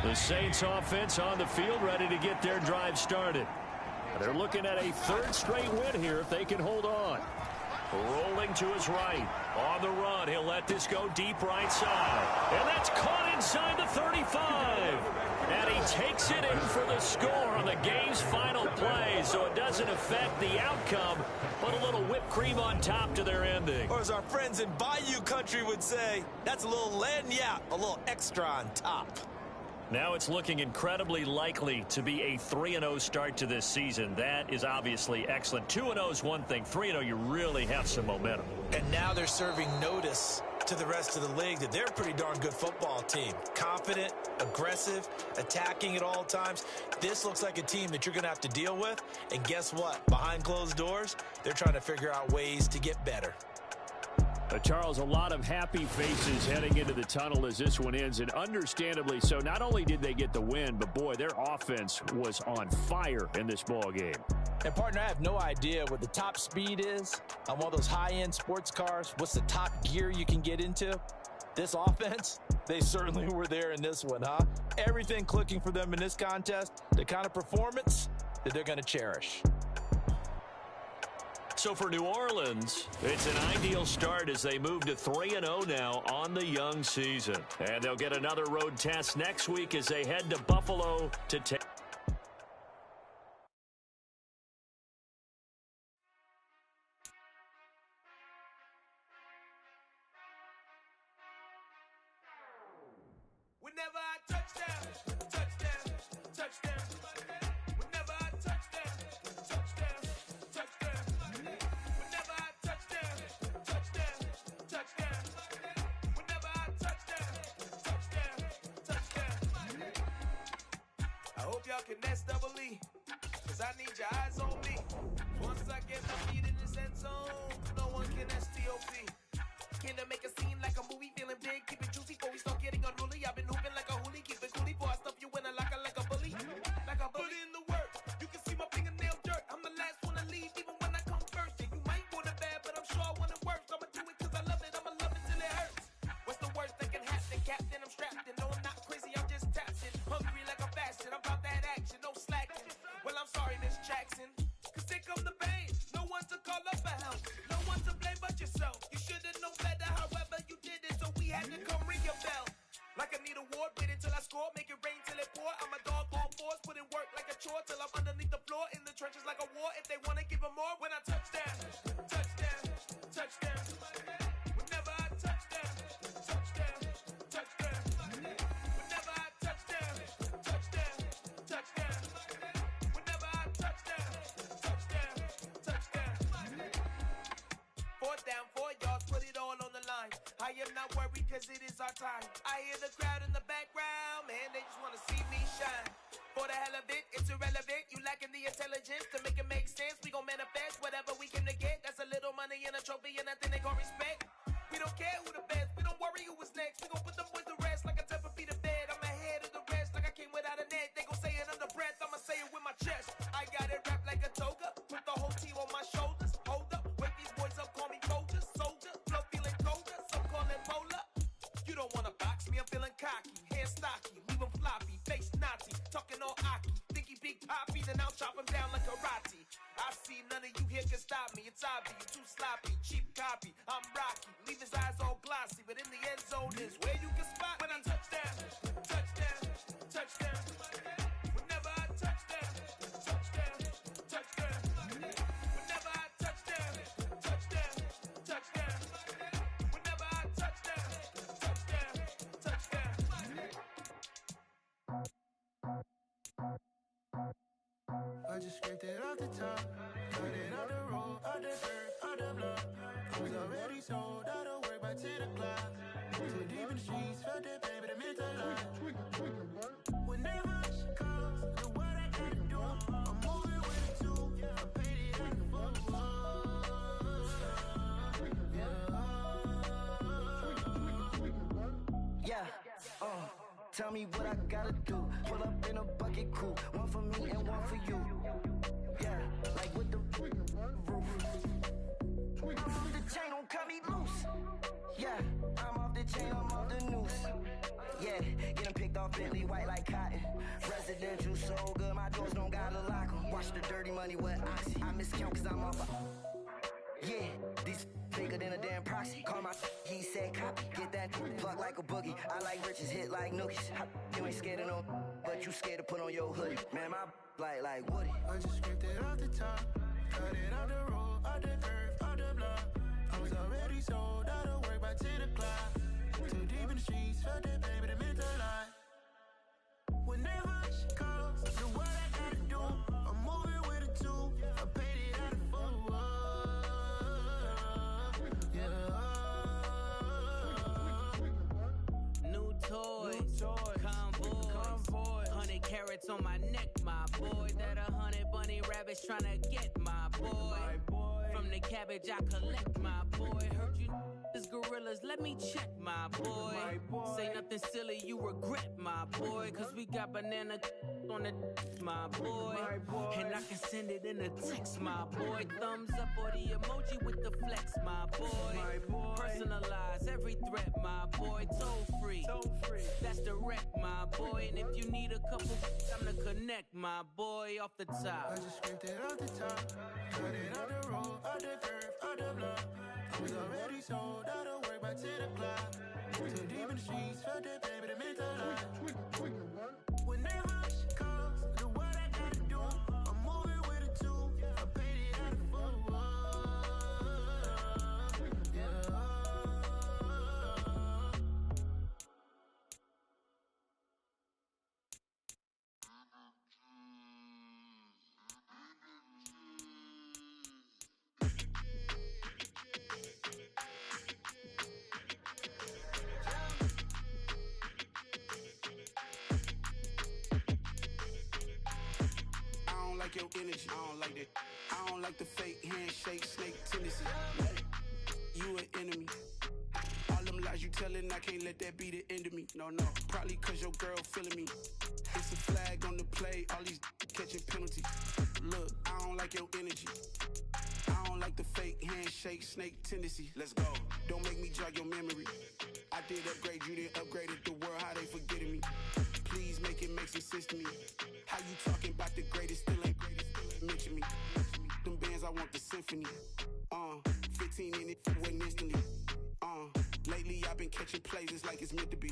Speaker 5: The Saints offense on the field, ready to get their drive started. They're looking at a third straight win here if they can hold on. Rolling to his right. On the run, he'll let this go deep right side. And that's caught inside the 35. And he takes it in for the score on the game's final play. So it doesn't affect the outcome, but a little whipped cream on top to their ending.
Speaker 6: Or as our friends in Bayou country would say, that's a little lagniappe, a little extra on top.
Speaker 5: Now it's looking incredibly likely to be a 3-0 start to this season. That is obviously excellent. 2-0 is one thing. 3-0, you really have some momentum.
Speaker 6: And now they're serving notice to the rest of the league that they're a pretty darn good football team. Confident, aggressive, attacking at all times. This looks like a team that you're going to have to deal with. And guess what? Behind closed doors, they're trying to figure out ways to get better.
Speaker 5: Charles, a lot of happy faces heading into the tunnel as this one ends, and understandably so. Not only did they get the win, but boy, their offense was on fire in this ball game.
Speaker 7: And partner, I have no idea what the top speed is on one of those high-end sports cars. What's the top gear you can get into? This offense, they certainly were there in this one, huh? Everything clicking for them in this contest, the kind of performance that they're going to cherish.
Speaker 5: So for New Orleans, it's an ideal start as they move to 3-0 now on the young season. And they'll get another road test next week as they head to Buffalo to take.
Speaker 1: Whenever I touchdown, touchdown, touchdown. Whenever I touchdown, touchdown, touchdown. Whenever I touchdown, touchdown, touchdown. Whenever I touchdown, touchdown, touchdown. I hope y'all can nest double E, cause I need your eyes on me. Once I get my feet in this end zone, no one can STOP. Can I make a scene like a movie, feeling big, keep it juicy before we start getting unruly. I've been hooping like a hoolie, keep it coolie, before I stuff you in a locker like a bully. Like a bully. Put in the work, you can see my fingernail dirt. I'm the last one to leave, even when I come first. Yeah, you might want it bad, but I'm sure I want it worse. I'ma do it cause I love it, I'ma love it till it hurts. What's the worst that can happen, Captain? I'm strapped in, no I'm not crazy, I'm just tapped in. Hungry like a bastard, I'm about that action, no slacking. Well, I'm sorry, Miss Jackson, cause here come the pain. No one to call up for help, no one to blame but yourself. You should've known better, however you did it, so we had to come ring your bell. Like I need a award, wait until I score, make it rain till it pour. I'm a dog on fours, put in work like a chore till I'm underneath the floor, in the trenches like a war. If they wanna give them more, when I touchdown, touchdown, touchdown. Whenever I touchdown, touchdown, touchdown. Whenever I touchdown, touchdown, touchdown. Whenever I touchdown, touchdown, touchdown. 4th down, 4 yards, put it all on the line. I am not worried cause it is our time. I hear the crowd in the background, man, they just wanna see me shine. For the hell of it, it's irrelevant. You lacking the intelligence to make it make sense. We gon' manifest whatever we came to get. That's a little money and a trophy and nothing they gon' respect. We don't care who the best, we don't worry who was next. We gon' put them boys to rest like a 10 feet of bed. I'm ahead of the rest like I came without a net. They gon' say it under breath, I'ma say it with my chest. I got it wrapped like a
Speaker 8: I'm Rocky. Leave his eyes all glossy, but in the end zone is where you can spot when I touchdown, touchdown, touchdown. Whenever I touchdown, touchdown, touchdown. Whenever I touchdown, touchdown, touchdown. Whenever I touchdown, touchdown, touchdown.
Speaker 3: I just scraped it off the top, cut it out the road, out the dirt, out the block. I was already sold, out of work by 10 o'clock. Too deep in the streets, felt that baby, the mental lie. Whenever she calls, do what I gotta do. I'm moving with it too, I paid it out the full.
Speaker 9: Yeah, tell me what I gotta do. Pull up in a bucket crew, one for me and one for you. Yeah, like with the roof. I'm off the chain, don't cut me loose. Yeah, I'm off the chain, I'm off the noose. Yeah, getting picked off Bentley, white like cotton. Residential so good, my doors don't gotta lock 'em. Watch the dirty money with Oxy. I miscount cause I'm off. Yeah, these bigger than a damn proxy. Call my he said copy. Get that plug like a boogie. I like riches, hit like nookies. You ain't scared of no, but you scared to put on your hoodie. Man, my like Woody.
Speaker 3: I just scraped it off the top, cut it out the road, out the curve, out the block. I was already sold, out of work by 10 o'clock. Too deep in the streets, felt that baby, the mental lie. Whenever she calls, do what I gotta do. I'm moving with it too, I paid it out of full.
Speaker 10: New toys, convoy, 100 carats on my neck, my boy. That 100 bunny rabbits tryna get my boy. From the cabbage I collect, my boy. Heard you is gorillas, let me check, my boy. Say nothing silly, you regret, my boy. Cause we got banana on the my boy. And I can send it in a text, my boy. Thumbs up or the emoji with the flex, my boy. Personalize every threat, my boy. Toll free, that's direct, my boy. And if you need a couple, I'm to connect, my boy, off the top.
Speaker 3: I just scraped it off the top, cut it out the road, out the curve, out the block. I was already sold, out of work by 10 o'clock. Too deep in the streets, felt that baby, the mental lie. Whenever she calls, do what I gotta do. I'm moving with it too, I paid it out of full.
Speaker 8: Your energy, I don't like that. I don't like the fake handshake, snake tendency. You an enemy. All them lies you telling, I can't let that be the end of me. No, probably cause your girl feeling me. It's a flag on the play, all these catching penalties. Look, I don't like your energy. I don't like the fake handshake, snake tendency. Let's go. Don't make me jog your memory. I did upgrade, you didn't upgrade it. The world, how they forgetting me. Please make it make some sense to me. How you talking about the greatest, still ain't greatest, mention me. Them bands, I want the symphony. 15 in it, went instantly. Lately I've been catching plays, it's like it's meant to be.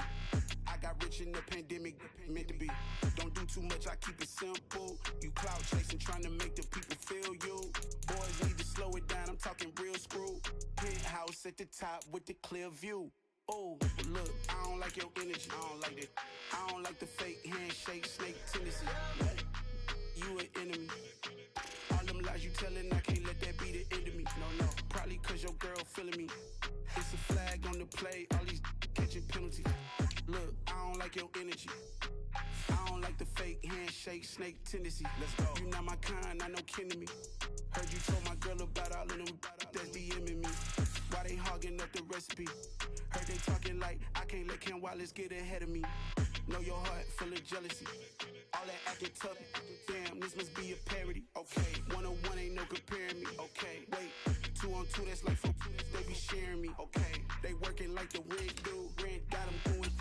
Speaker 8: I got rich in the pandemic, meant to be. Don't do too much, I keep it simple. You cloud chasing, trying to make the people feel you. Boys need to slow it down, I'm talking real screw. Penthouse at the top with the clear view. Oh, look, I don't like your energy, I don't like that. I don't like the fake handshake, snake tendency. You an enemy. All them lies you telling, I can't let that be the end of me. No, probably cause your girl feeling me. It's a flag on the play, all these catching penalties. Look, I don't like your energy. I don't like the fake handshake, snake tendency. Let's go. You not my kind, I know kin to me. Heard you told my girl about all of them that's DMing me. Why they hogging up the recipe? Heard they talking like I can't let Ken Wallace get ahead of me. Know your heart full of jealousy. All that acting tough, damn, this must be a parody. Okay, 1-on-1 ain't no comparing me. Okay, wait, 2-on-2, that's like 4, they be sharing me. Okay, they working like the rent do. Rent got them going,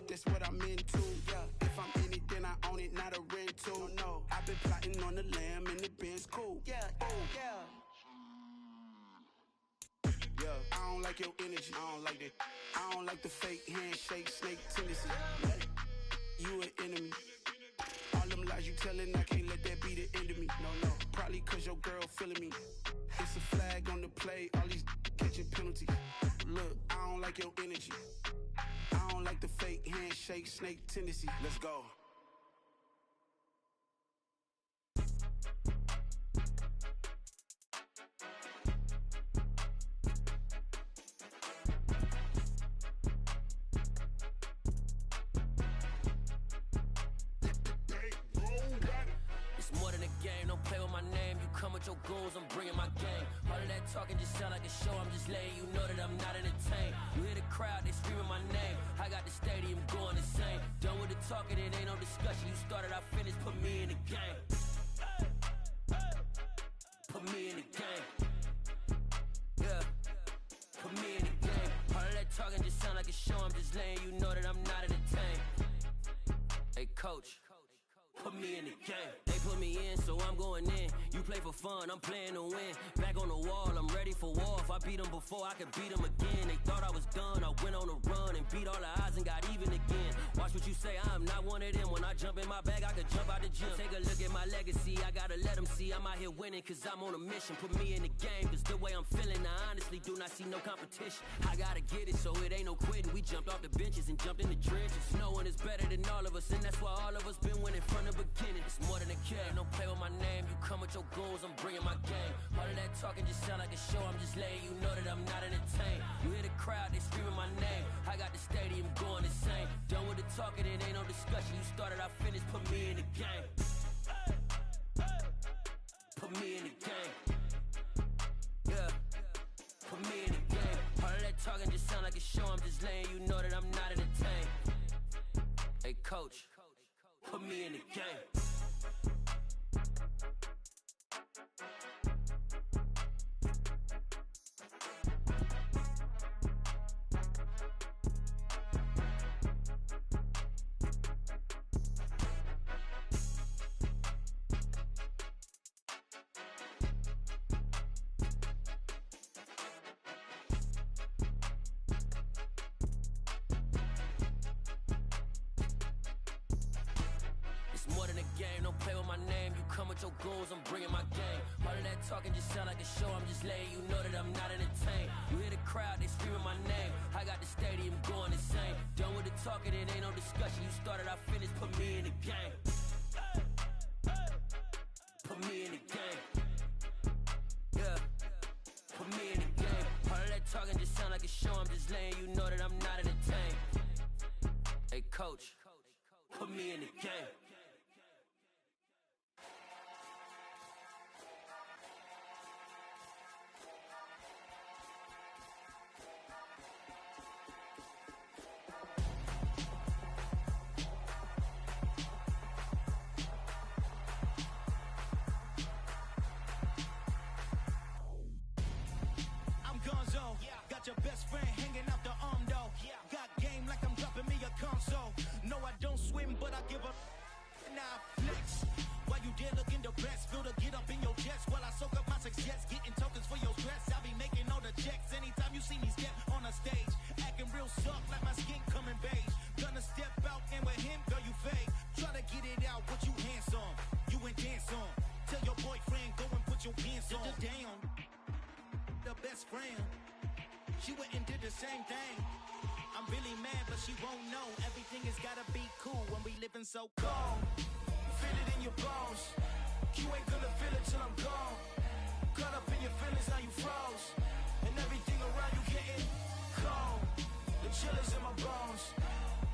Speaker 8: that's what I'm into. Yeah, if I'm in it, then I own it, not a rental. No, I've been plotting on the lamb and the Benz cool. Yeah, oh, yeah. Yeah, I don't like your energy. I don't like that. I don't like the fake handshake, snake tendency. Yeah. You an enemy. All them lies you telling, I can't let that be the end of me. No, probably cause your girl feeling me. It's a flag on the play, all these catching penalties. Look, I don't like your energy. I don't like the fake handshake, snake tendency. Let's go.
Speaker 10: It's more than a game, don't play with my name. You come with your goons, I'm bringing my gang. All of that talking just sound like a show, I'm just letting you know that I'm not entertained. You hear the crowd, they screaming my name. I got the stadium going insane. Done with the talking, it ain't no discussion. You started, I finished, put me in the game. Put me in the game. Yeah, put me in the game. All of that talking just sound like a show, I'm just letting you know that I'm not entertained. Hey coach, put me in the game. They put me in, so I'm going in. You play for fun, I'm playing to win. Back on the wall, I'm ready for war. If I beat them before, I could beat them again. They thought I was done, I went on a run and beat all the odds and got even again. Watch what you say, I'm not one of them. When I jump in my bag, I could jump out the gym. Take a look at my legacy, I gotta let them see I'm out here winning, cause I'm on a mission. Put me in the game, cause the way I'm feeling, I honestly do not see no competition. I gotta get it, so it ain't no quitting. We jumped off the benches and jumped in the trenches. No one is better than all of us, and that's why all of us been winning from the beginning. It's more than a game, don't play with my name. You come with your goons, I'm bringing my game. All of that talking just sound like a show, I'm just letting you know that I'm not entertained. You hear the crowd, they screaming my name. I got the stadium going insane. Done with the talking, it ain't no discussion. You started, I finished, put me in the game. Put me in the game. Yeah, put me in the game. All of that talking just sound like a show, I'm just letting you know that I'm not entertained. Hey coach, put me in the game. Your goals, I'm bringing my game. All of that talking just sound like a show, I'm just letting you know that I'm not entertained. You hear the crowd, they screaming my name. I got the stadium going insane. Done with the talking, it ain't no discussion. You started, I finished, put me in the game. Put me in the game. Yeah, put me in the game. All of that talking just sound like a show, I'm just letting you know that I'm not entertained. Hey coach, put me in the game.
Speaker 11: Got your best friend hanging out the arm though. Got game like I'm dropping me a console. No, I don't swim, but I give up. Now flex. While you there looking the best, feel to get up in your chest while I soak up my success, getting tokens for your stress. I'll be making all the checks anytime you see me step on a stage, acting real soft like my skin coming beige. Gonna step out and with him, girl, you fake. Try to get it out, what you handsome, you and dance on. Tell your boyfriend go and put your pants on. Down, the best friend. She went and did the same thing. I'm really mad, but she won't know. Everything has gotta be cool when we living so cold. Feel it in your bones. You ain't gonna feel it till I'm gone. Caught up in your feelings, now you froze. And everything around you getting cold. The chill is in my bones.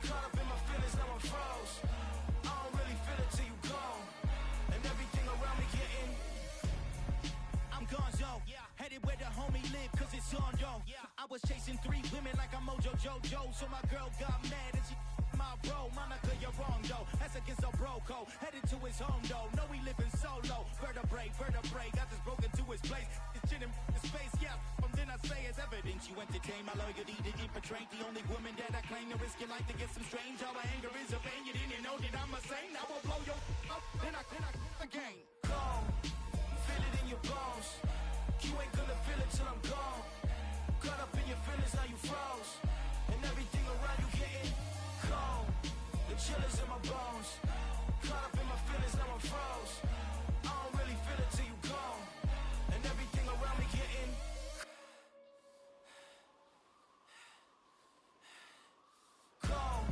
Speaker 11: Caught up in my feelings, now I'm froze. I don't really feel it till you gone. And everything around me getting I'm gonzo. Headed where the homie live, cause it's on, yo. I was chasing 3 women like I'm Mojo Jojo. So my girl got mad and she my bro. Monica, you're wrong, though. That's against a bro code. Headed to his home, though. No, he living solo. Vertebrae. Got this broken to his place. It's chin in his face, yeah. From then I say it's evidence. You entertain my loyalty to infiltrate. The only woman that I claim to risk your life to get some strange. All my anger is a pain. You didn't know that I'm a saint. I will blow your up. Then I again. Cold. Feel it in your bones. You ain't gonna feel it till I'm gone. Caught up in your feelings, now you froze. And everything around you getting cold. The chillers in my bones. Caught up in my feelings, now I'm froze. I don't really feel it till you gone. And everything around me getting cold.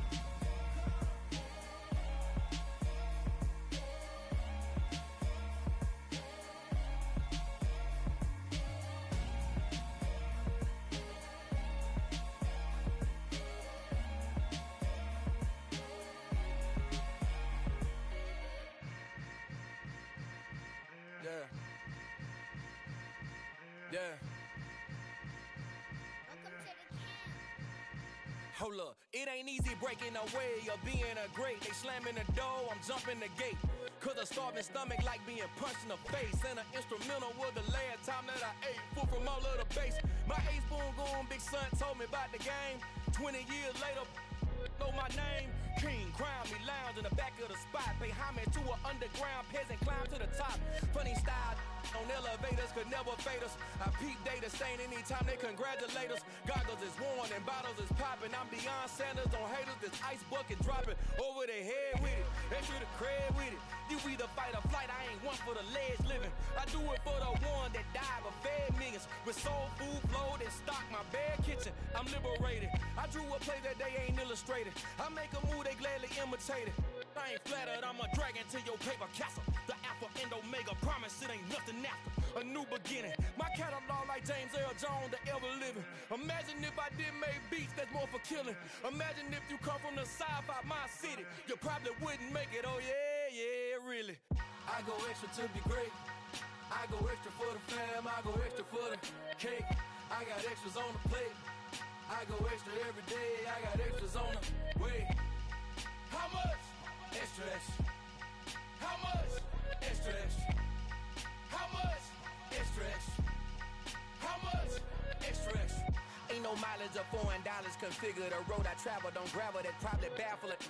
Speaker 12: Yeah. Hold up, it ain't easy breaking away or being a great. They slamming the door, I'm jumping the gate. Cause a starving stomach like being punched in the face. And an instrumental was the last time that I ate. Full from all of the bass. My A-spoon goon, big son told me about the game. 20 years later, know my name. King, crown me, lounge in the back of the spot. Pay homage to an underground peasant, climb to the top. Funny style on elevators could never fade us. I peep data stain anytime they congratulate us. Goggles is worn and bottles is popping. I'm beyond Sanders on haters. This ice bucket dropping over their head with it. Extra the cred with it. You either fight or flight. I ain't one for the ledge living. I do it for the one that died but fed millions. With soul food flowed and stocked my bare kitchen. I'm liberated. I drew a play that they ain't illustrated. I make a move, they gladly imitate it. I ain't flattered, I'm a dragon to your paper castle. The Alpha and Omega, promise it ain't nothing after. A new beginning. My catalog like James Earl Jones, the ever living. Imagine if I did make beats that's more for killing. Imagine if you come from the south out my city. You probably wouldn't make it, oh yeah, really. I go extra to be great. I go extra for the fam, I go extra for the cake. I got extras on the plate. I go extra every day, I got extras on the way. How much? Extra, extra. How much? Extra, extra. How much? Extra, extra. How much? Extra, extra. Ain't no mileage of $4 configure the road I travel. Don't gravel, that probably baffle it.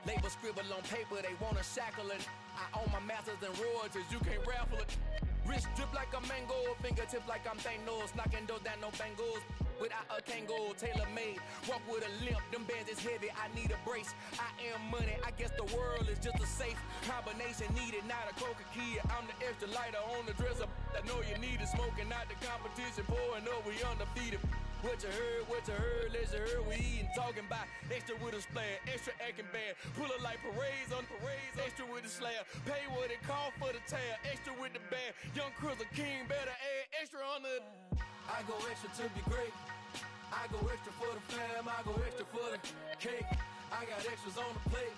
Speaker 12: Label scribble on paper, they wanna shackle it. I own my masters and royalties, you can't raffle it. Wrist drip like a mango, fingertips like I'm Thanos. Knocking those down, no bangles. Without a Kango, tailor-made. Walk with a limp, them bands is heavy, I need a brace. I am money, I guess the world is just a safe combination needed, not a coca key. I'm the extra lighter on the dresser. I know you need it, smoking out the competition, pouring up, we undefeated. What you heard, let you heard, we eating, talking about extra with a splash, extra acting bad. Pull it like parades on parades, extra with the slab. Pay what it cost for the tab, extra with the bag. Young Crizzle King, better add extra on the. I go extra to be great. I go extra for the fam, I go extra for the cake. I got extras on the plate.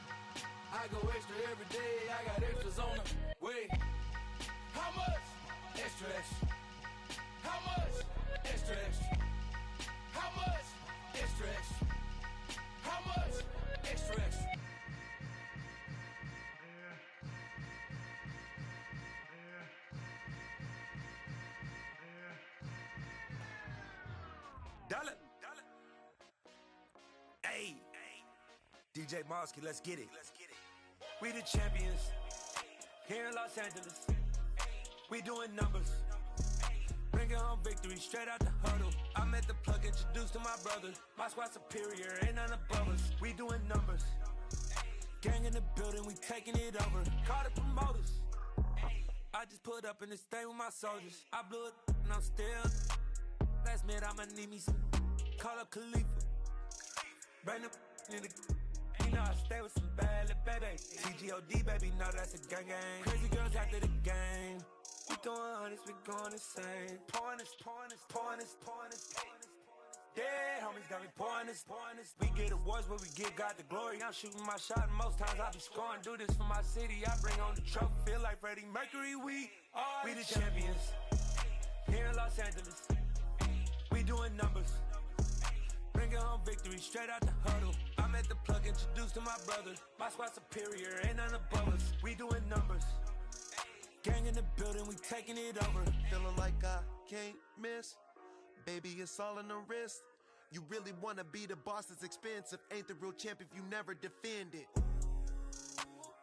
Speaker 12: I go extra every day, I got extras on the way. How much? Extra, extra. How much? Extra, extra. How much? Extra, extra. How much? Extra, extra.
Speaker 13: Dollar. Hey. DJ Mosky, let's get it. We the champions here in Los Angeles. We doing numbers. Bringing home victory straight out the huddle. I'm at the plug, introduced to my brother. My squad superior, ain't none above us. We doing numbers. Gang in the building, we taking it over. Call the promoters. I just put up in this thing with my soldiers. I blew it and I'm still. Last minute, I'ma need me some. Call up Khalifa. Bring them in the. You know I stay with some bad little baby. TGOD, baby, know that's a gang gang. Crazy girls after the game. We throwing hundreds, we going insane. Pouring this. Yeah, homies got me pouring this. We get awards, but we give God the glory. I'm shooting my shot, and most times I be scoring. Do this for my city, I bring on the trophy. Feel like Freddie Mercury, we the champions. Here in Los Angeles, we doing numbers. Bringing home victory straight out the huddle. I'm at the plug, introduced to my brother. My squad superior, ain't none above us. We doing numbers. Gang in the building, we taking it over.
Speaker 14: Feeling like I can't miss. Baby, it's all in the wrist. You really wanna be the boss, it's expensive. Ain't the real champ if you never defend it.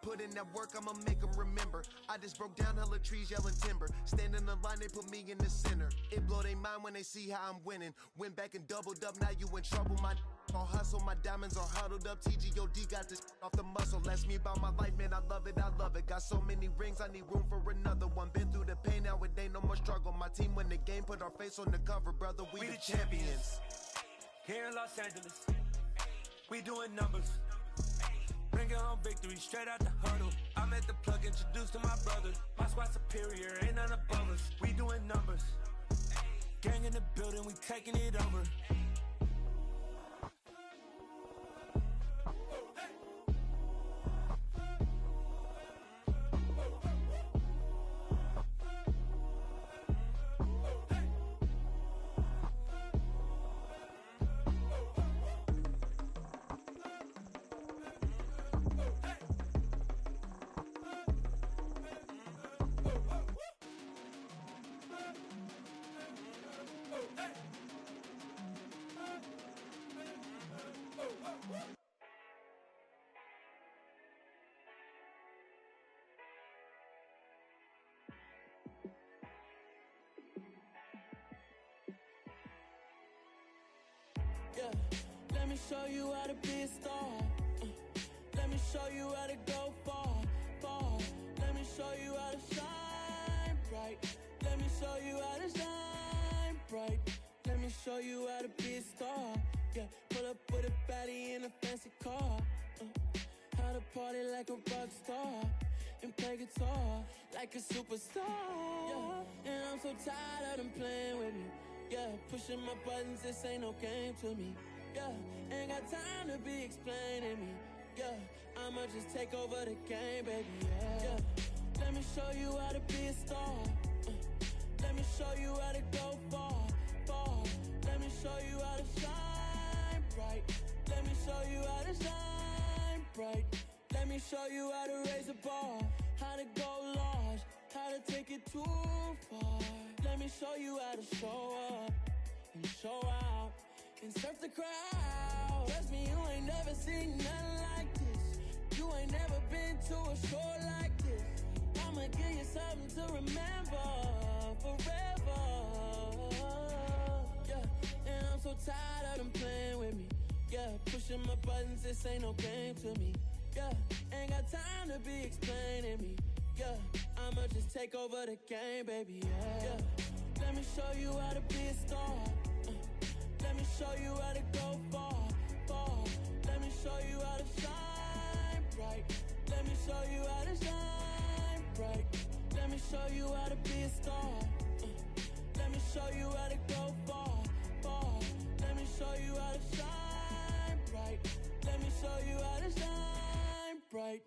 Speaker 14: Put in that work, I'ma make them remember. I just broke down hella trees, yelling timber. Stand in the line, they put me in the center. It blow they mind when they see how I'm winning. Went back and doubled up, now you in trouble. My all hustle, my diamonds are huddled up. TGOD got this off the muscle. Ask me about my life, man, I love it, I love it. Got so many rings, I need room for another one. Been through the pain, now it ain't no more struggle. My team win the game, put our face on the cover, brother. We the champions.
Speaker 13: Here in Los Angeles, we doing numbers. Bringing home victory straight out the huddle. I'm at the plug, introduced to my brother. My squad superior, ain't none above us. We doing numbers. Gang in the building, we taking it over.
Speaker 15: Yeah, let me show you how to be a star. Let me show you how to go far, far. Let me show you how to shine bright. Let me show you how to shine bright. Let me show you how to be a star. Yeah, pull up with a baddie in a fancy car. How to party like a rock star and play guitar like a superstar. Yeah, and I'm so tired of them playing with me. Yeah, pushing my buttons, this ain't no game to me. Yeah, ain't got time to be explaining me. Yeah, I'ma just take over the game, baby. Yeah, let me show you how to be a star. Let me show you how to go far, far. Let me show you how to shine bright. Let me show you how to shine bright. Let me show you how to raise a bar, how to go large, how to take it too far. Let me show you how to show up and show out and surf the crowd. Trust me, you ain't never seen nothing like this. You ain't never been to a show like this. I'ma give you something to remember forever. Yeah, and I'm so tired of them playing with me. Yeah, pushing my buttons, this ain't no game to me. Yeah, ain't got time to be explaining me. Yeah, I'ma just take over the game, baby. Yeah, let me show you how to be a star. Let me show you how to go far, far. Let me show you how to shine bright. Let me show you how to shine bright. Let me show you how to be a star. Let me show you how to go far, far. Let me show you how to shine bright. Let me show you how to shine bright.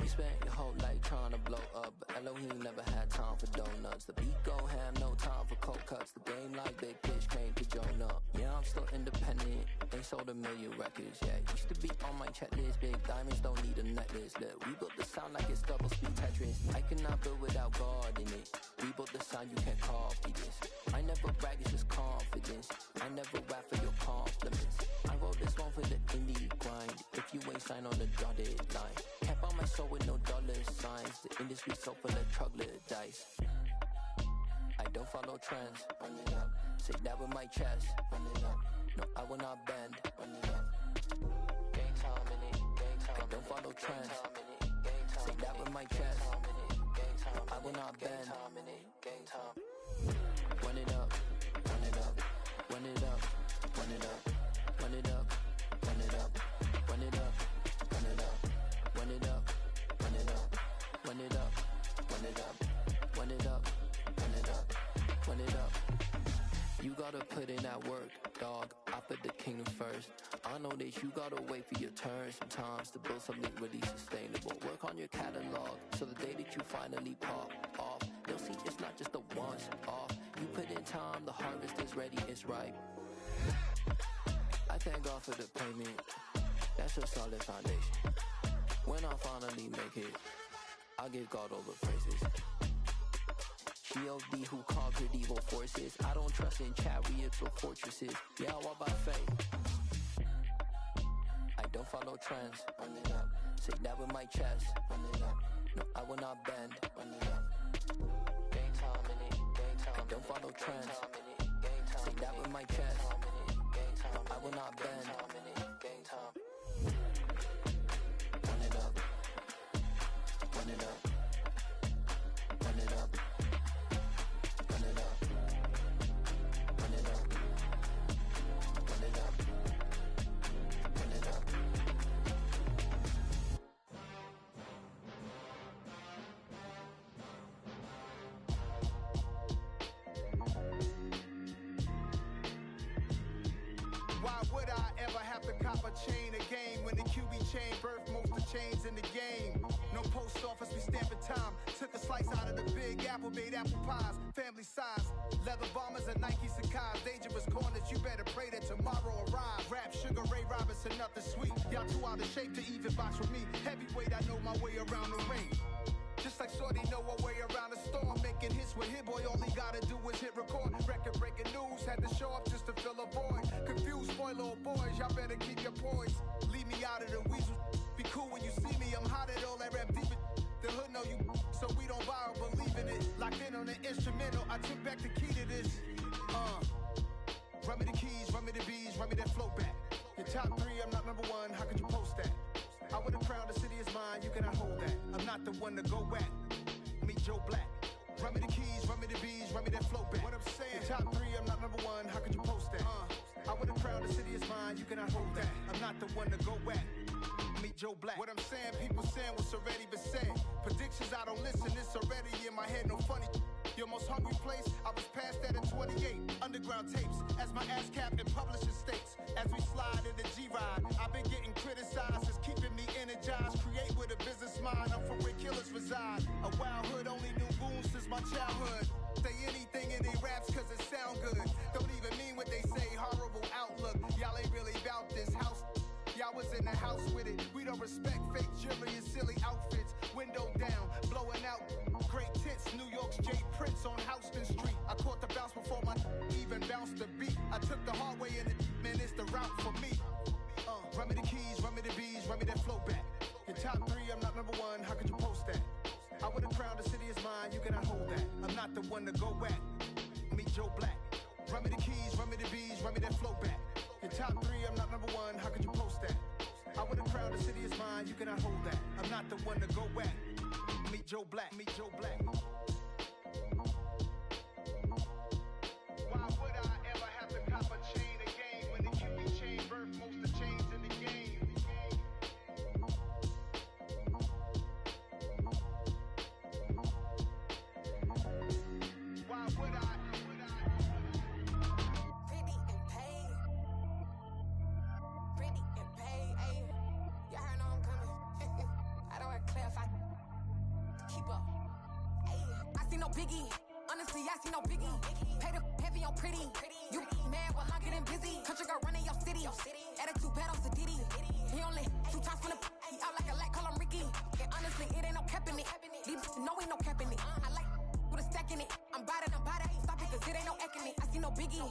Speaker 16: You spent your whole life trying to blow up, but Elohim never had time for donuts. The beat gon' have no time for cold cuts. The game like Big Pitch came to join up. Yeah, I'm still independent, ain't sold a million records yet. Used to be on my checklist, big diamonds don't need a necklace. Look, we built the sound like it's double speed Tetris. I cannot build without God in it. We built the sound, you can't copy this. I never brag, it's just confidence. I never rap for your compliments. I wrote this one for the indie grind. If you ain't signed on the dotted line, kept on my soul with no dollar signs. The industry so full of troglodytes. I don't follow trends. Run it up. Say that with my chest. Run it up. No, I will not bend. Run it up. Gang time in it. Gang time. I don't follow trends. Say that with my chest. No, I will not bend. Gang time. Run it up. Run it up. Run it up. Run it up. Run it up. Run it up. Run it up. Run it up. Run it up. Run it up. Run it up. Run it up. Run it up. Run it up. Run it up. You gotta put in that work, dog. I put the kingdom first. I know that you gotta wait for your turn sometimes to build something really sustainable. Work on your catalog so the day that you finally pop off, they'll see it's not just a once off. You put in time, the harvest is ready, it's ripe. I thank God for the payment. That's a solid foundation. When I finally make it, I'll give God all the praises. G.O.D. who conquered evil forces. I don't trust in chariots or fortresses. Yeah, I walk by faith. I don't don't follow trends. Run it up. Say that with my chest. Run it up. No, I will not bend. Run it up. Game time in it. Game time. I don't follow trends. Say that with my chest. No, I will not bend. Game time. Run it up. Run it up. Run it up. Run it up. Run it up. Run it up. Run it up.
Speaker 17: Why would I ever have to cop a chain again when the QB chain birthed most of the chains in the game? No post office, we stamping time. Took a slice out of the big apple, made apple pies, family size. Leather bombers and Nike Sacai's. Dangerous corners, you better pray that tomorrow arrives. Rap, Sugar Ray Robinson, nothing sweet. Y'all too out of shape to even box with me. Heavyweight, I know my way around the ring. Just like Shorty know her way around the storm. Making hits with Hit Boy, all he gotta do is hit record. Record breaking news, had to show up just to fill a void. Confused boy, little boys, y'all better keep your poise. Leave me out of the weasel. Be cool when you see me, I'm hot at all that rap deep. The hood know you, so we don't borrow, believe in it. Locked in on the instrumental, I took back the key to this. Run me the keys, run me the bees, run me that flow back. Your top three, I'm not number one, how could you post that? I would have crowned the city is mine, you cannot hold that. I'm not the one to go back. Meet Joe Black. Run me the keys, run me the bees, run me that flow back. What I'm saying, your top three, I'm not number one, how could you post that? I would have crowned the city is mine, you cannot hold that. I'm not the one to go back. Meet Joe Black. What I'm saying, people saying what's already been said. Predictions, I don't listen, it's already in my head, no funny. Your most hungry place, I was past that at 28. Underground tapes, as my ass cap in publishing states. As we slide in the G-Ride, I've been getting criticized, it's keeping me energized. Create with a business mind, I'm from where killers reside. A wild hood, only knew goons since my childhood. Say anything in they raps cause it sound good. Don't even mean what they say, horrible outlook. Y'all ain't really about this house. Y'all was in the house with it. We don't respect fake jewelry and silly outfits. Window down, blowing out great tits. New York's J. Prince on Houston Street. I caught the bounce before my even bounced the beat. I took the hard way in it, man, it's the route for me. Run me the keys, run me the bees, run me that flow back. Your top three, I'm not number one, how could you post that? I would have crowned the city is mine, you cannot hold that. I'm not the one to go back. Meet Joe Black. Run me the keys, run me the bees, run me that flow back. Your top three, I'm not number one, how could you post that? I would have crowned the city is mine, you cannot hold that. I'm not the one to go back. Meet Joe Black, meet Joe Black. Why would I ever have to cop a chain again when the QB chain birthed most of the chains in the game? Why would I?
Speaker 18: Pretty and paid. Pretty and paid, ayy. Y'all heard know I'm coming. I don't want to clarify. Keep up. Ayy. I see no biggie. Honestly, I see no biggie. Pay the heavy on pretty. You mad while I'm getting busy. Country girl running your city. Attitude bad on Sadiddy. He only 2 times from the he out like a light, call him Ricky. And honestly, it ain't no cap in it. These know ain't no cap in it. I like with a stack in it. I'm bad. Stop it, cause it ain't no eck in it. I see no biggie.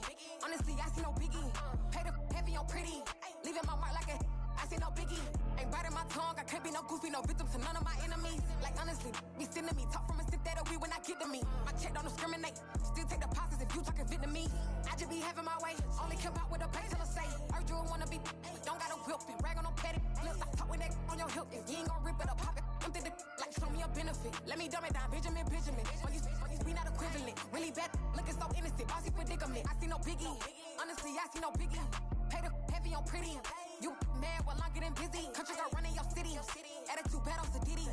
Speaker 18: Honestly, I see no biggie. Pay the heavy on pretty. Leaving my mark like a I see no biggie. Ain't biting my tongue. I can't be no goofy, no victim to none of my enemies. Like honestly, be sending me talk from a sip that'll be when I get to me. My check don't discriminate. Still take deposits if you talking Vietnamese. I just be having my way. Only come out with a pay till I say. Urge you wanna be, but don't got a whip and rag on no petty. Look, I talk with that on your hip. If you ain't gon' rip it up, pop it. I'm thinking like show me a benefit. Let me dumb it down, Benjamin. For you, we not equivalent. Really bad, looking so innocent. Bossy predicament. I see no biggie. Honestly, I see no biggie. Pay the heavy on pretty. You mad while I'm getting busy. Country girl running your city. Attitude bad on Sadiddy.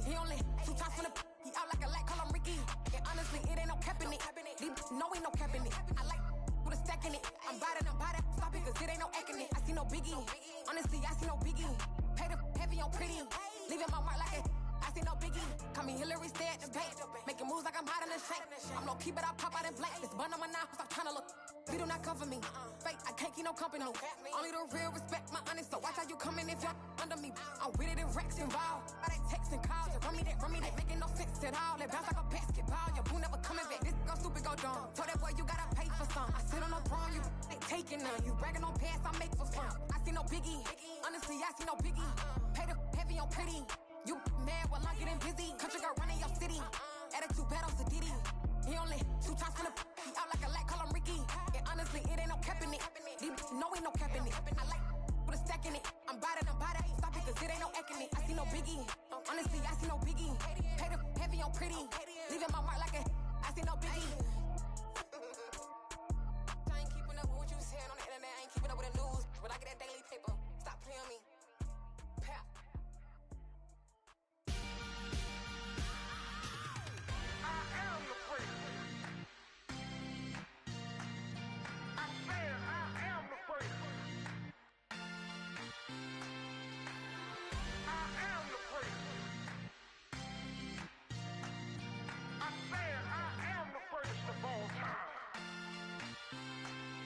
Speaker 18: He only 2 times from the he out like a light, call him Ricky. And honestly, it ain't no cap in it. These know ain't no cap in it. I like with a stack in it. I'm bad. Stop it, cause it ain't no eck in it. I see no biggie. Honestly, I see no biggie. Pay the heavy on pretty. Leaving my mark like a I see no biggie. Call me Hillary, stay at the bank. Making moves like I'm hiding the shank. I'm low key, but I pop out in blank. This bun on my knife, stop trying to look. We do not come for me. Fake, I can't keep no company. Only the real respect my honest, so watch how you coming if you're under me. I'm with it and Rex involved. All they texting calls, and run me that, making no sense at all. They bounce like a basketball, your boo never coming back. This go stupid, go dumb. Told that boy you gotta pay for some. I sit on the throne, you ain't taking none. You bragging on past, I make for fun. I see no biggie, honestly, I see no biggie. Pay the heavy on pretty. You mad while I'm getting busy. Country girl running your city. Attitude bad on Sadiddy. He only 2 times from the he out like a light, call him Ricky. And honestly, it ain't no cap in it. No, ain't no cap in it. I like with a stack in it. I'm bad, stop it, cause it ain't no acting it. I see no biggie. Honestly, I see no biggie. Pay the heavy on pretty. Leaving my mark like a I see no biggie. I ain't keeping up with what you saying on the internet. I ain't keeping up with the news. But I get that daily paper. Stop playing on me. Pap.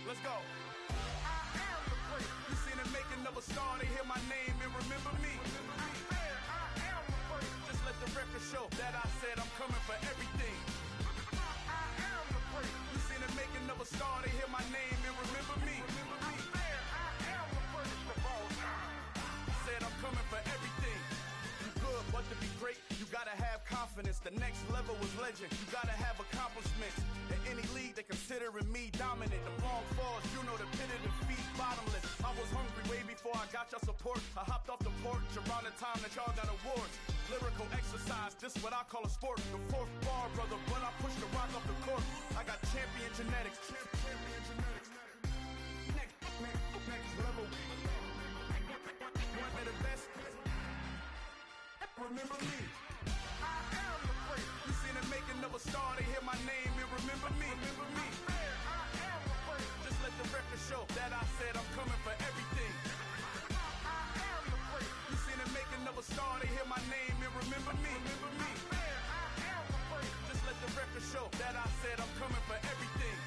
Speaker 8: Let's go. I am the great. You seen the making of a star, they hear my name and remember me. I am the great. Just let the record show that I said I'm coming for everything. I am the great. You seen the making of a star, they hear my name and remember me. I am the greatest of all time. Said I'm coming for everything. You good, but to be great, you gotta have confidence. The next level was legend. You gotta have accomplishments. In any league, they considering me dominant. The long falls, you know the pit of defeat, bottomless. I was hungry way before I got your support. I hopped off the porch around the time that y'all got awards. Lyrical exercise, this what I call a sport. The 4th bar, brother, when I push the rock off the court. I got champion genetics. Next level. One of the best. Remember me. I am the great. You seen the making of a star, they hear my name and remember me. I am the great. Just let the record show that I said I'm coming for everything. I am the great. You seen the making of a star, they hear my name and remember me. I am the great. Just let the record show that I said I'm coming for everything.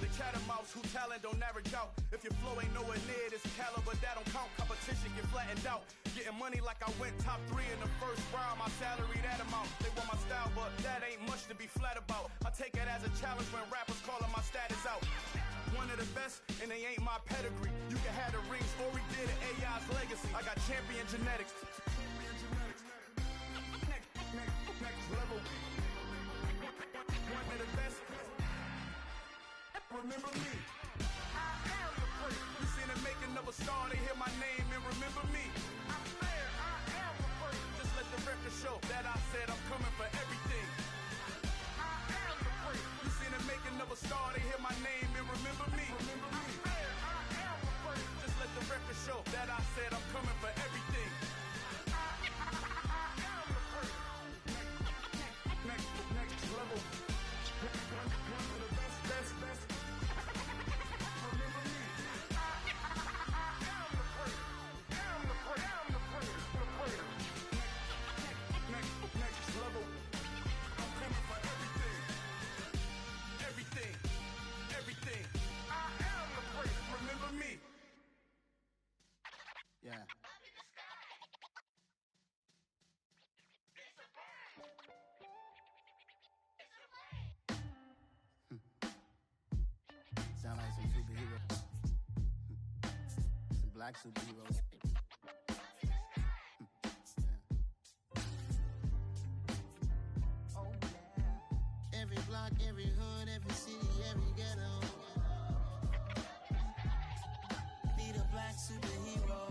Speaker 8: The chattermouths who talent don't average out. If your flow ain't nowhere near this caliber, that don't count. Competition get flattened out. Getting money like I went top 3 in the first round. My salary that amount. They want my style, but that ain't much to be flat about. I take it as a challenge when rappers calling my status out. One of the best, and they ain't my pedigree. You can have the rings, or we did it, AI's legacy. I got champion genetics. Next level. One of the best. Remember me. I am the great. You seen the making of a star, they hear my name and remember me. I am the great. Just let the record show that I said I'm coming for everything. I am the great. You seen the making of a star, they hear my name and remember me. I am the great. Just let the record show that I said I'm coming for everything. I am the great. Next level. One of the best. Everything. I am the great. Remember me.
Speaker 19: Yeah. Sound like some superheroes. Some black superheroes. Every block, every hood, every city, every ghetto. Need a black superhero.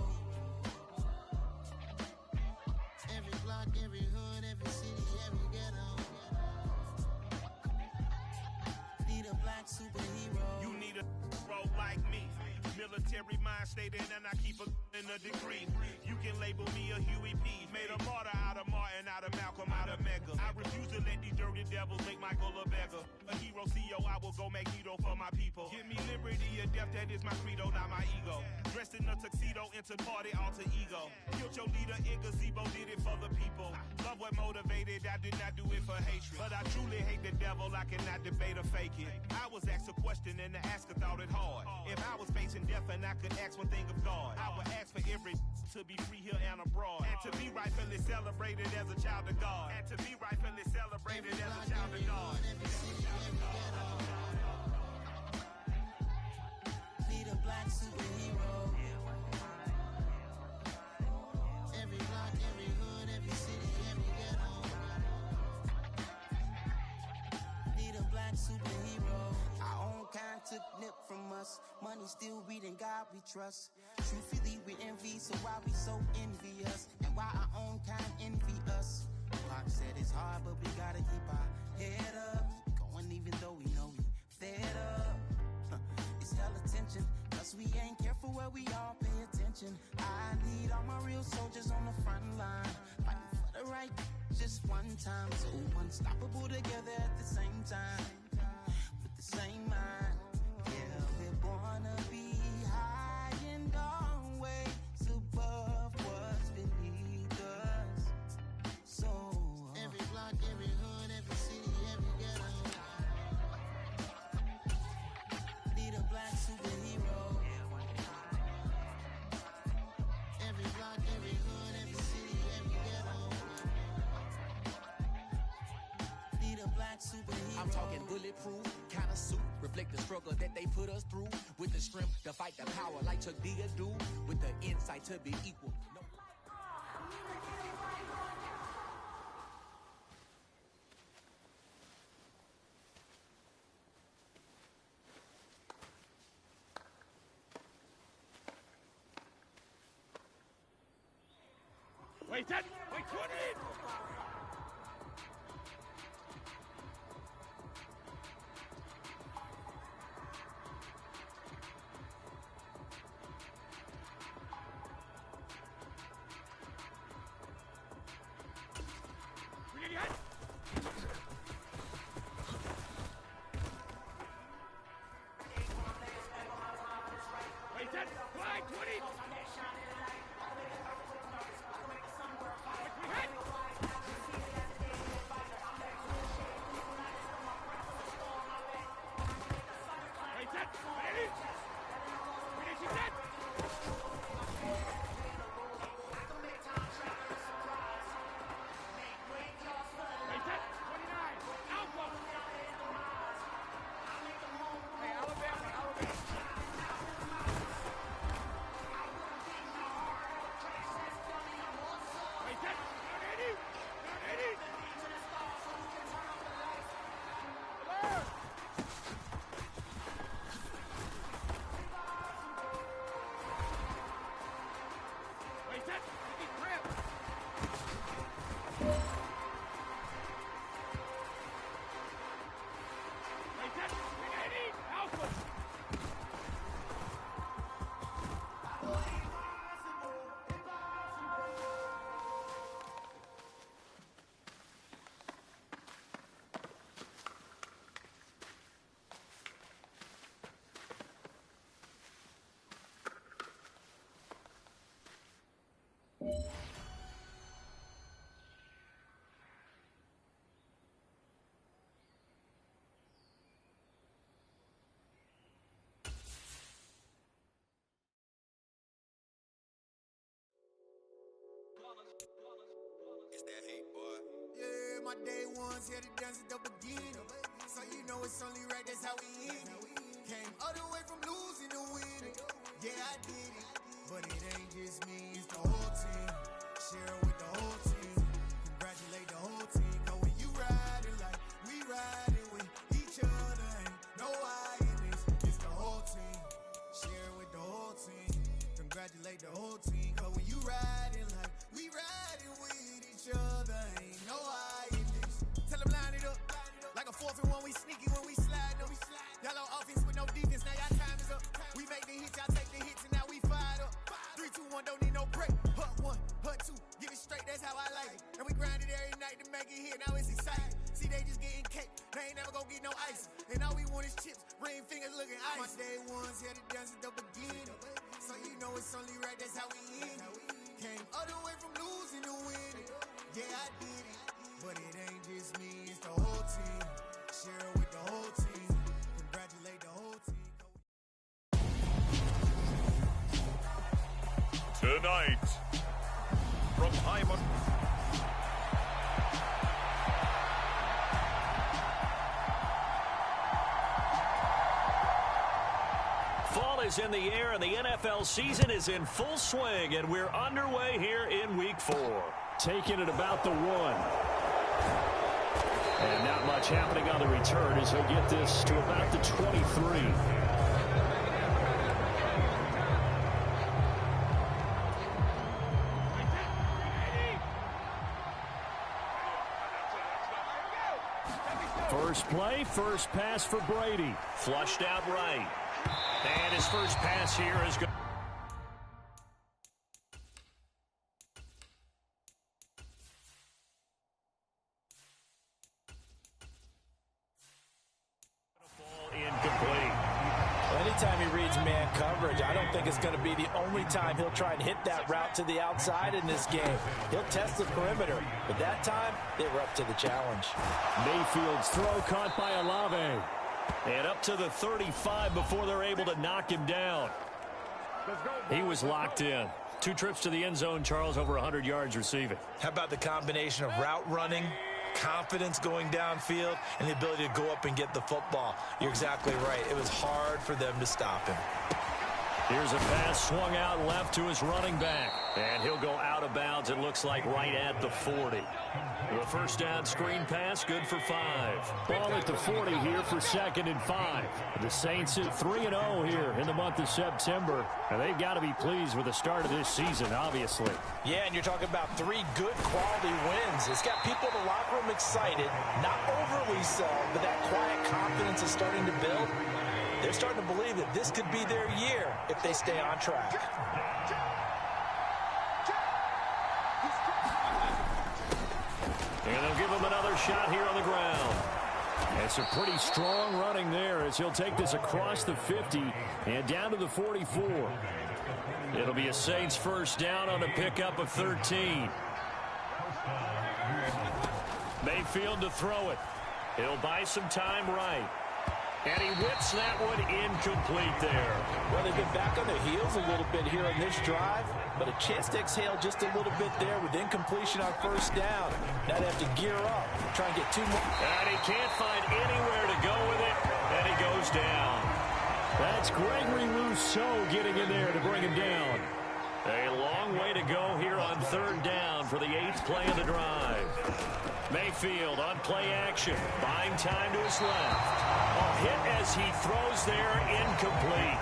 Speaker 19: Every block, every hood, every city, every ghetto. Need a black superhero.
Speaker 1: You need a hero like me. military mind state, and I keep in a degree. You can label me a Huey P. Made a martyr out of Martin, out of Malcolm, out of Mega. I refuse to let these dirty devils make Michael a beggar. A hero CEO, I will go Magneto for my people. Give me liberty or death, that is my credo, not my ego. Dressed in a tuxedo, into party, alter ego. Killed your leader in gazebo, did it for the people. Love what motivated, I did not do it for hatred. But I truly hate the devil, I cannot debate or fake it. I was asked a question and the asker thought it hard. If I was facing death and I could ask one thing of God, I would ask for every to be free here and abroad. And to be rightfully celebrated as a child of God. And to be rightfully celebrated as a child of God.
Speaker 19: Need a black superhero. Every block, every hood, every city, every ghetto. Need a black superhero. Our own kind took nip from us. Money still reading, God we trust. Truthfully we envy, so why we so envious? And why our own kind envy us? Pac said it's hard, but we gotta keep our head up. Going even though we know we fed up. It's hell attention, cause we ain't careful where we all pay attention. I need all my real soldiers on the front line, fighting for the right just one time. So unstoppable together at the same time, with the same mind. Yeah, we're born to be high and always above what's beneath us. So every block, every hood, every city, every ghetto. Need a black superhero. Every block, every hood, every city, every ghetto. Need a black superhero.
Speaker 12: I'm talking bulletproof kind of suit, reflect the struggle that they put us through, with the strength to fight the power like Chuck D do, with the insight to be equal.
Speaker 1: Wait, that! Wait, 20! Wait, that! Flag 20!
Speaker 3: It's that hate, boy. Yeah, my day ones here to dance at the beginning. So you know it's only right, that's how we end it. Came all the way from losing to winning. Yeah, I did it. But it ain't just me, it's the whole team. Share with the whole team. Congratulate the whole team. Cause when you riding like we riding with each other, ain't no I in this. It's the whole team. Share with the whole team. Congratulate the whole team. Cause when you riding like we riding with each other, ain't no I in this. Tell them line it up. Like a 4th and 1, we sneaky when we slide them. Y'all on offense with no defense, now y'all time is up. We make the hits, y'all take the hits. it's only right, that's how we end it. Came all the way from losing to winning. Yeah, I did it. But it ain't just me, it's the whole team. Share it with the whole team. Congratulate the whole team.
Speaker 4: Tonight, from Hyman.
Speaker 5: Fall is in the air, and the NFL season is in full swing, and we're underway here in Week 4. Taking it about the 1. And not much happening on the return as he'll get this to about the 23. First play, first pass for Brady. Flushed out right. And his first pass here is good.
Speaker 7: Anytime he reads man coverage, I don't think it's going to be the only time he'll try and hit that route to the outside in this game. He'll test the perimeter, but that time, they were up to the challenge.
Speaker 5: Mayfield's throw caught by Olave. And up to the 35 before they're able to knock him down. He was locked in. 2 trips to the end zone, Charles, over 100 yards receiving.
Speaker 6: How about the combination of route running, confidence going downfield, and the ability to go up and get the football? You're exactly right. It was hard for them to stop him.
Speaker 5: Here's a pass swung out left to his running back. And he'll go out of bounds, it looks like, right at the 40. The first down screen pass, good for 5. Ball at the 40 here for 2nd and 5. The Saints at 3-0 here in the month of September. And they've got to be pleased with the start of this season, obviously.
Speaker 7: Yeah, and you're talking about 3 good quality wins. It's got people in the locker room excited, not overly so, but that quiet confidence is starting to build. They're starting to believe that this could be their year if they stay on track.
Speaker 5: And they'll give him another shot here on the ground. It's a pretty strong running there as he'll take this across the 50 and down to the 44. It'll be a Saints first down on a pickup of 13. Mayfield to throw it. He'll buy some time right. And he whips that one incomplete there.
Speaker 7: Well, they've been back on their heels a little bit here in this drive, but a chance to exhale just a little bit there with incompletion on first down. Now they have to gear up, try and get 2 more.
Speaker 5: And he can't find anywhere to go with it, and he goes down. That's Gregory Rousseau getting in there to bring him down. A long way to go here on 3rd down for the 8th play of the drive. Mayfield on play action, buying time to his left. A hit as he throws there, incomplete.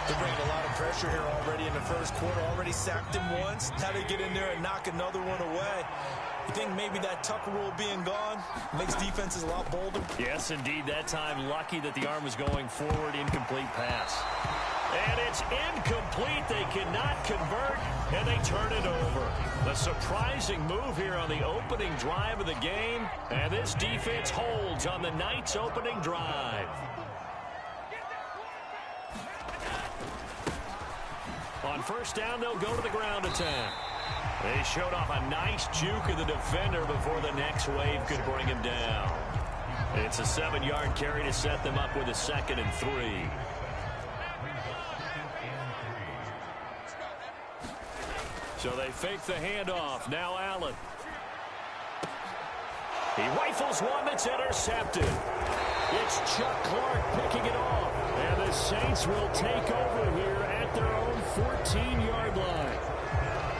Speaker 6: They're bringing a lot of pressure here already in the first quarter. Already sacked him once. Now they get in there and knock another one away. You think maybe that Tucker rule being gone makes defenses a lot bolder?
Speaker 5: Yes, indeed. That time, lucky that the arm was going forward. Incomplete pass. And it's incomplete. They cannot convert, and they turn it over. A surprising move here on the opening drive of the game, and this defense holds on the night's opening drive. On first down, they'll go to the ground attack. They showed off a nice juke of the defender before the next wave could bring him down. It's a 7-yard carry to set them up with a 2nd and 3. So they fake the handoff. Now Allen. He rifles one that's intercepted. It's Chuck Clark picking it off. And the Saints will take over here at their own 14-yard line.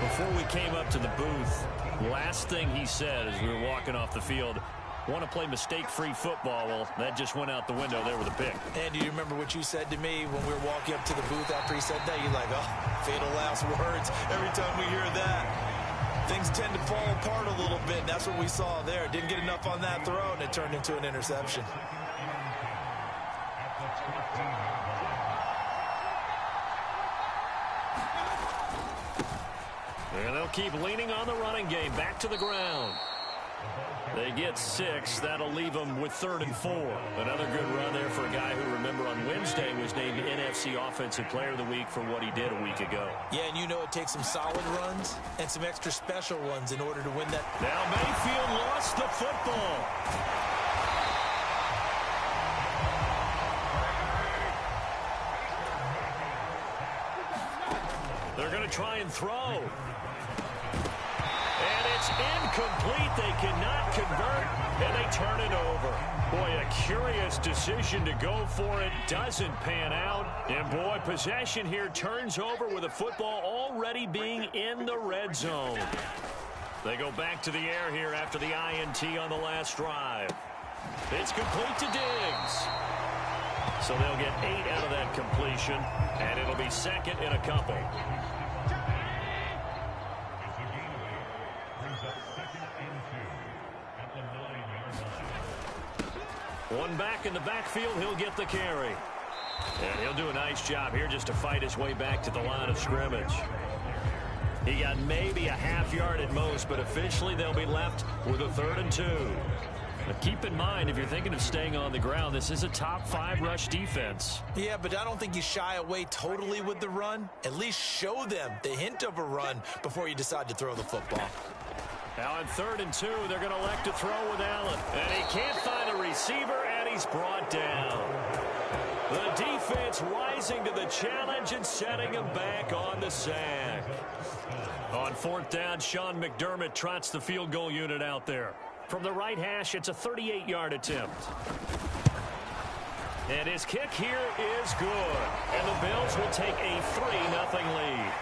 Speaker 5: Before we came up to the booth, last thing he said as we were walking off the field, want to play mistake-free football. Well, that just went out the window there with a pick.
Speaker 6: And do you remember what you said to me when we were walking up to the booth after he said that? You're like, oh, fatal last words. Every time we hear that, things tend to fall apart a little bit. And that's what we saw there. Didn't get enough on that throw, and it turned into an interception.
Speaker 5: And they'll keep leaning on the running game. Back to the ground. They get 6. That'll leave them with 3rd and 4. Another good run there for a guy who, remember, on Wednesday was named NFC Offensive Player of the Week for what he did a week ago.
Speaker 6: Yeah, and you know it takes some solid runs and some extra special ones in order to win that.
Speaker 5: Now Mayfield lost the football. They're going to try and throw. And it's incomplete. They cannot convert, and they turn it over. Boy, a curious decision to go for it. Doesn't pan out. And, boy, possession here turns over with the football already being in the red zone. They go back to the air here after the INT on the last drive. It's complete to Diggs. So they'll get 8 out of that completion, and it'll be second in a couple. One back in the backfield, he'll get the carry. And he'll do a nice job here just to fight his way back to the line of scrimmage. He got maybe a half yard at most, but officially they'll be left with a 3rd and 2. But keep in mind, if you're thinking of staying on the ground, this is a top 5 rush defense.
Speaker 6: Yeah, but I don't think you shy away totally with the run. At least show them the hint of a run before you decide to throw the football.
Speaker 5: Now on 3rd and 2, they're going to elect to throw with Allen. And he can't find a receiver, and he's brought down. The defense rising to the challenge and setting him back on the sack. On 4th down, Sean McDermott trots the field goal unit out there. From the right hash, it's a 38-yard attempt. And his kick here is good. And the Bills will take a 3-0 lead.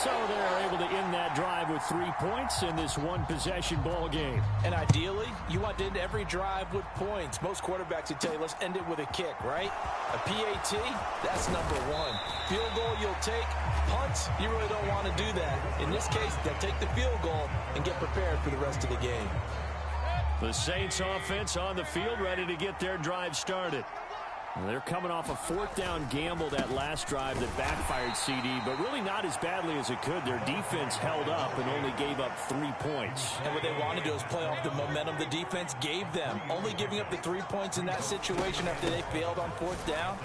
Speaker 5: So they're able to end that drive with 3 points in this one-possession ball game.
Speaker 7: And ideally, you want to end every drive with points. Most quarterbacks would tell you, let's end it with a kick, right? A PAT, that's number 1. Field goal you'll take. Punts, you really don't want to do that. In this case, they'll take the field goal and get prepared for the rest of the game.
Speaker 5: The Saints offense on the field, ready to get their drive started. They're coming off a 4th down gamble that last drive that backfired CD, but really not as badly as it could. Their defense held up and only gave up 3 points.
Speaker 7: And what they want to do is play off the momentum the defense gave them. Only giving up the 3 points in that situation after they failed on 4th down.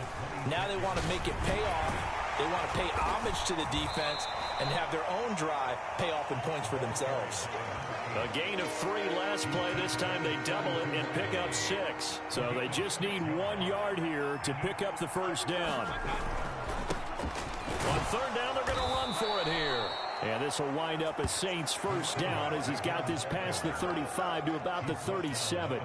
Speaker 7: Now they want to make it pay off. They want to pay homage to the defense and have their own drive pay off in points for themselves.
Speaker 5: A gain of 3 last play. This time they double it and pick up 6. So they just need 1 yard here to pick up the first down. On 3rd down, they're going to run for it here. And this will wind up a Saints first down as he's got this past the 35 to about the 37.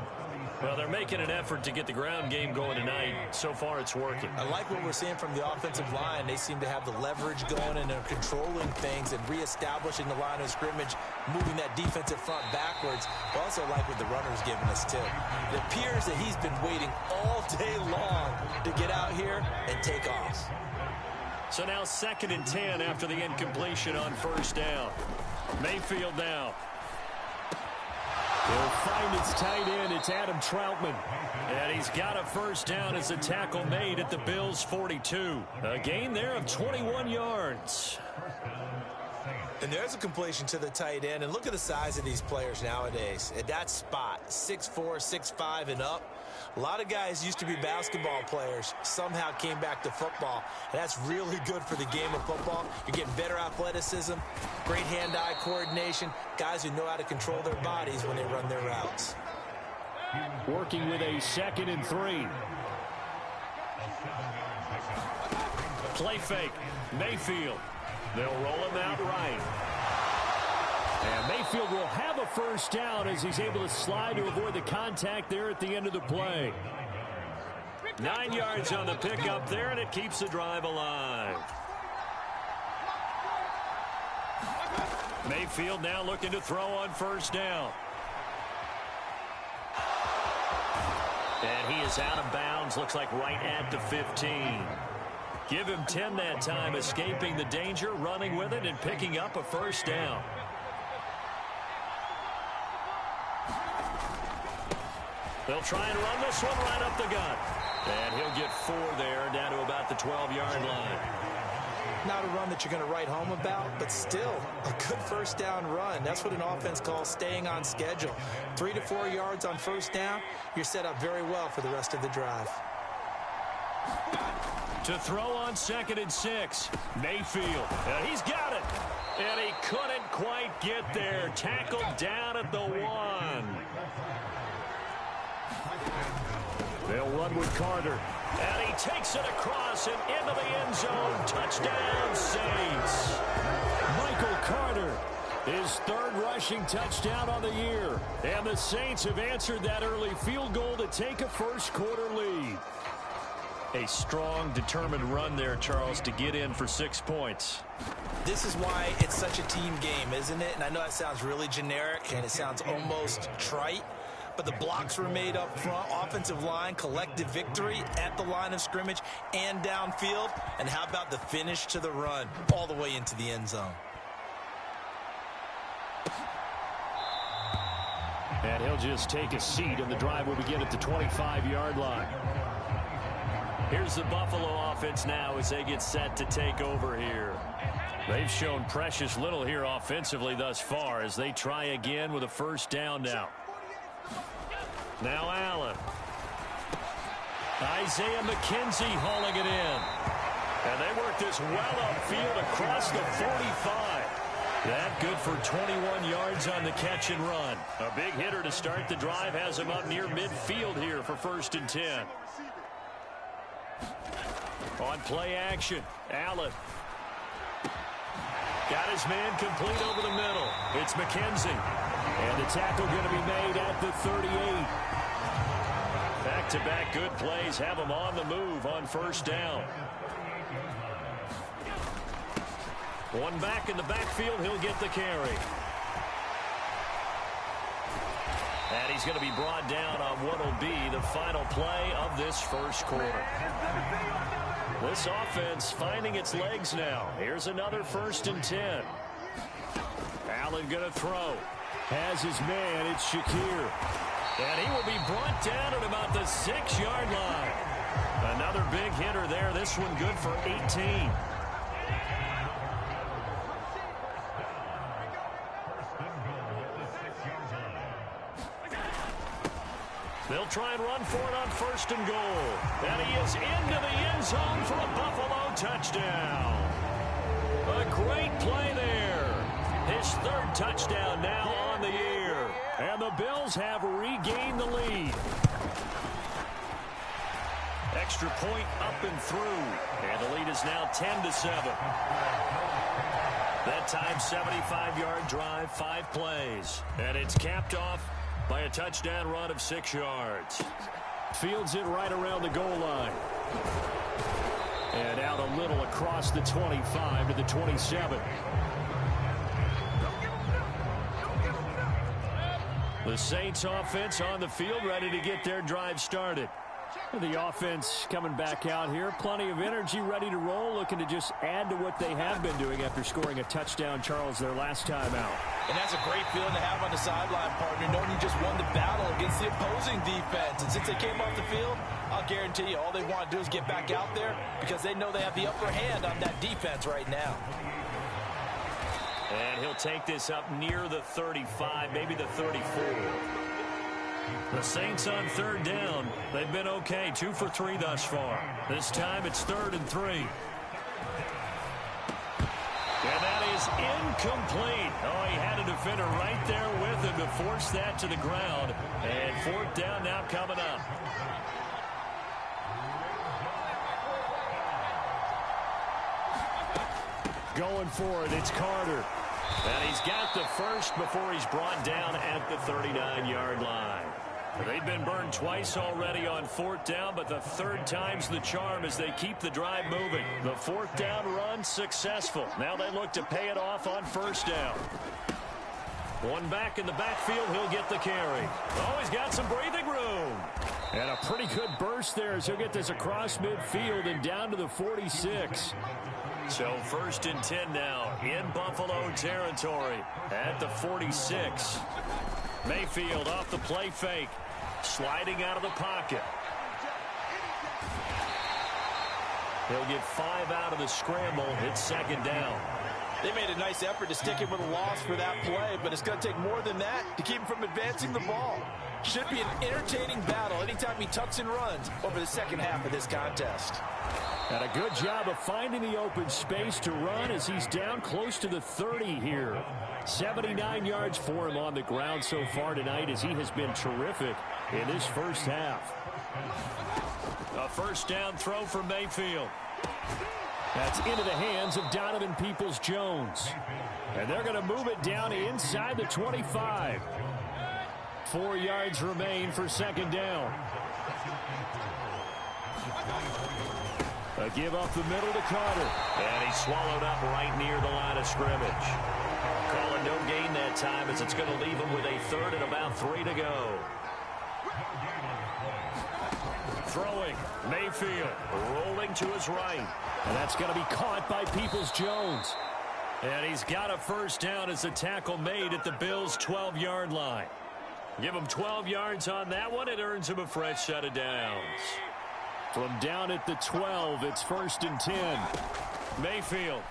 Speaker 5: Well, they're making an effort to get the ground game going tonight. So far, it's working.
Speaker 6: I like what we're seeing from the offensive line. They seem to have the leverage going and they're controlling things and reestablishing the line of scrimmage, moving that defensive front backwards. I also like what the runner's giving us, too. It appears that he's been waiting all day long to get out here and take off.
Speaker 5: So now 2nd and 10 after the incompletion on 1st down. Mayfield now. He'll find its tight end. It's Adam Troutman. And he's got a first down as a tackle made at the Bills' 42. A gain there of 21 yards.
Speaker 6: And there's a completion to the tight end. And look at the size of these players nowadays. At that spot, 6'4", 6'5", and up. A lot of guys used to be basketball players, somehow came back to football. And that's really good for the game of football. You're getting better athleticism, great hand-eye coordination, guys who know how to control their bodies when they run their routes.
Speaker 5: Working with a 2nd and 3. Play fake. Mayfield. They'll roll him out right. And Mayfield will have a first down as he's able to slide to avoid the contact there at the end of the play. 9 yards on the pickup there, and it keeps the drive alive. Mayfield now looking to throw on 1st down. And he is out of bounds, looks like right at the 15. Give him 10 that time, escaping the danger, running with it, and picking up a first down. They'll try and run this one right up the gut. And he'll get 4 there, down to about the 12-yard line.
Speaker 6: Not a run that you're going to write home about, but still a good first down run. That's what an offense calls staying on schedule. 3 to 4 yards on first down, you're set up very well for the rest of the drive.
Speaker 5: To throw on 2nd and 6. Mayfield. He's got it. And he couldn't quite get there. Tackled down at the 1. They'll run with Carter. And he takes it across and into the end zone. Touchdown, Saints. Michael Carter, his 3rd rushing touchdown on the year. And the Saints have answered that early field goal to take a first-quarter lead. A strong, determined run there, Charles, to get in for 6 points.
Speaker 6: This is why it's such a team game, isn't it? And I know that sounds really generic, and it sounds almost trite, but the blocks were made up front, offensive line, collective victory at the line of scrimmage and downfield. And how about the finish to the run all the way into the end zone?
Speaker 5: And he'll just take a seat, and the drive will begin at the 25-yard line. Here's the Buffalo offense now as they get set to take over here. They've shown precious little here offensively thus far as they try again with a first down now. Now Allen. Isaiah McKenzie hauling it in. And they work this well upfield across the 45. That good for 21 yards on the catch and run. A big hitter to start the drive has him up near midfield here for 1st and 10. On play action, Allen. Got his man complete over the middle. It's McKenzie. And the tackle going to be made at the 38. Back-to-back good plays have him on the move on first down. One back in the backfield, he'll get the carry. And he's going to be brought down on what will be the final play of this first quarter. This offense finding its legs now. Here's another 1st and 10. Allen going to throw. Has his man. It's Shakir. And he will be brought down at about the 6-yard line. Another big hitter there. This one good for 18. They'll try and run for it on 1st and goal. And he is into the end zone for a Buffalo touchdown. A great play there. His 3rd touchdown now on the year. And the Bills have regained the lead. Extra point up and through. And the lead is now 10-7. That time, 75-yard drive, 5 plays. And it's capped off by a touchdown run of 6 yards. Fields it right around the goal line. And out a little across the 25 to the 27. The Saints offense on the field ready to get their drive started. The offense coming back out here. Plenty of energy, ready to roll, looking to just add to what they have been doing after scoring a touchdown, Charles, their last time out.
Speaker 6: And that's a great feeling to have on the sideline, partner, knowing you just won the battle against the opposing defense. And since they came off the field, I'll guarantee you all they want to do is get back out there because they know they have the upper hand on that defense right now.
Speaker 5: And he'll take this up near the 35, maybe the 34. The Saints on 3rd down. They've been okay, 2 for 3 thus far. This time it's 3rd and 3. And that is incomplete. Oh, he had a defender right there with him to force that to the ground. And 4th down now coming up. Going for it, it's Carter. And he's got the first before he's brought down at the 39-yard line. They've been burned twice already on 4th down, but the 3rd time's the charm as they keep the drive moving. The 4th down run successful. Now they look to pay it off on 1st down. One back in the backfield, he'll get the carry. Oh, he's got some breathing room. And a pretty good burst there as he'll get this across midfield and down to the 46. So 1st and 10 now in Buffalo territory at the 46. Mayfield off the play fake. Sliding out of the pocket. He'll get 5 out of the scramble. It's second down.
Speaker 7: They made a nice effort to stick him with a loss for that play, but it's going to take more than that to keep him from advancing the ball. Should be an entertaining battle anytime he tucks and runs over the second half of this contest.
Speaker 5: And a good job of finding the open space to run as he's down close to the 30 here. 79 yards for him on the ground so far tonight as he has been terrific in this first half. A first down throw for Mayfield. That's into the hands of Donovan Peoples-Jones. And they're going to move it down inside the 25. 4 yards remain for second down. A give up the middle to Carter. And he's swallowed up right near the line of scrimmage. Calling no gain that time as it's going to leave him with a third and about 3 to go. Throwing, Mayfield rolling to his right. And that's going to be caught by Peoples-Jones. And he's got a first down as the tackle made at the Bills' 12-yard line. Give him 12 yards on that one. It earns him a fresh set of downs. From down at the 12, it's 1st and 10. Mayfield.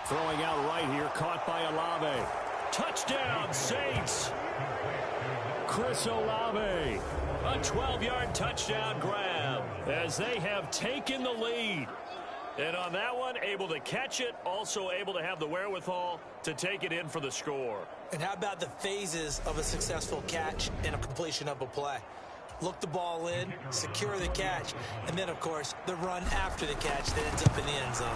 Speaker 5: Throwing out right here, caught by Olave. Touchdown, Saints. Chris Olave. A 12-yard touchdown grab as they have taken the lead. And on that one, able to catch it, also able to have the wherewithal to take it in for the score.
Speaker 6: And how about the phases of a successful catch and a completion of a play? Look the ball in, secure the catch, and then, of course, the run after the catch that ends up in the end zone.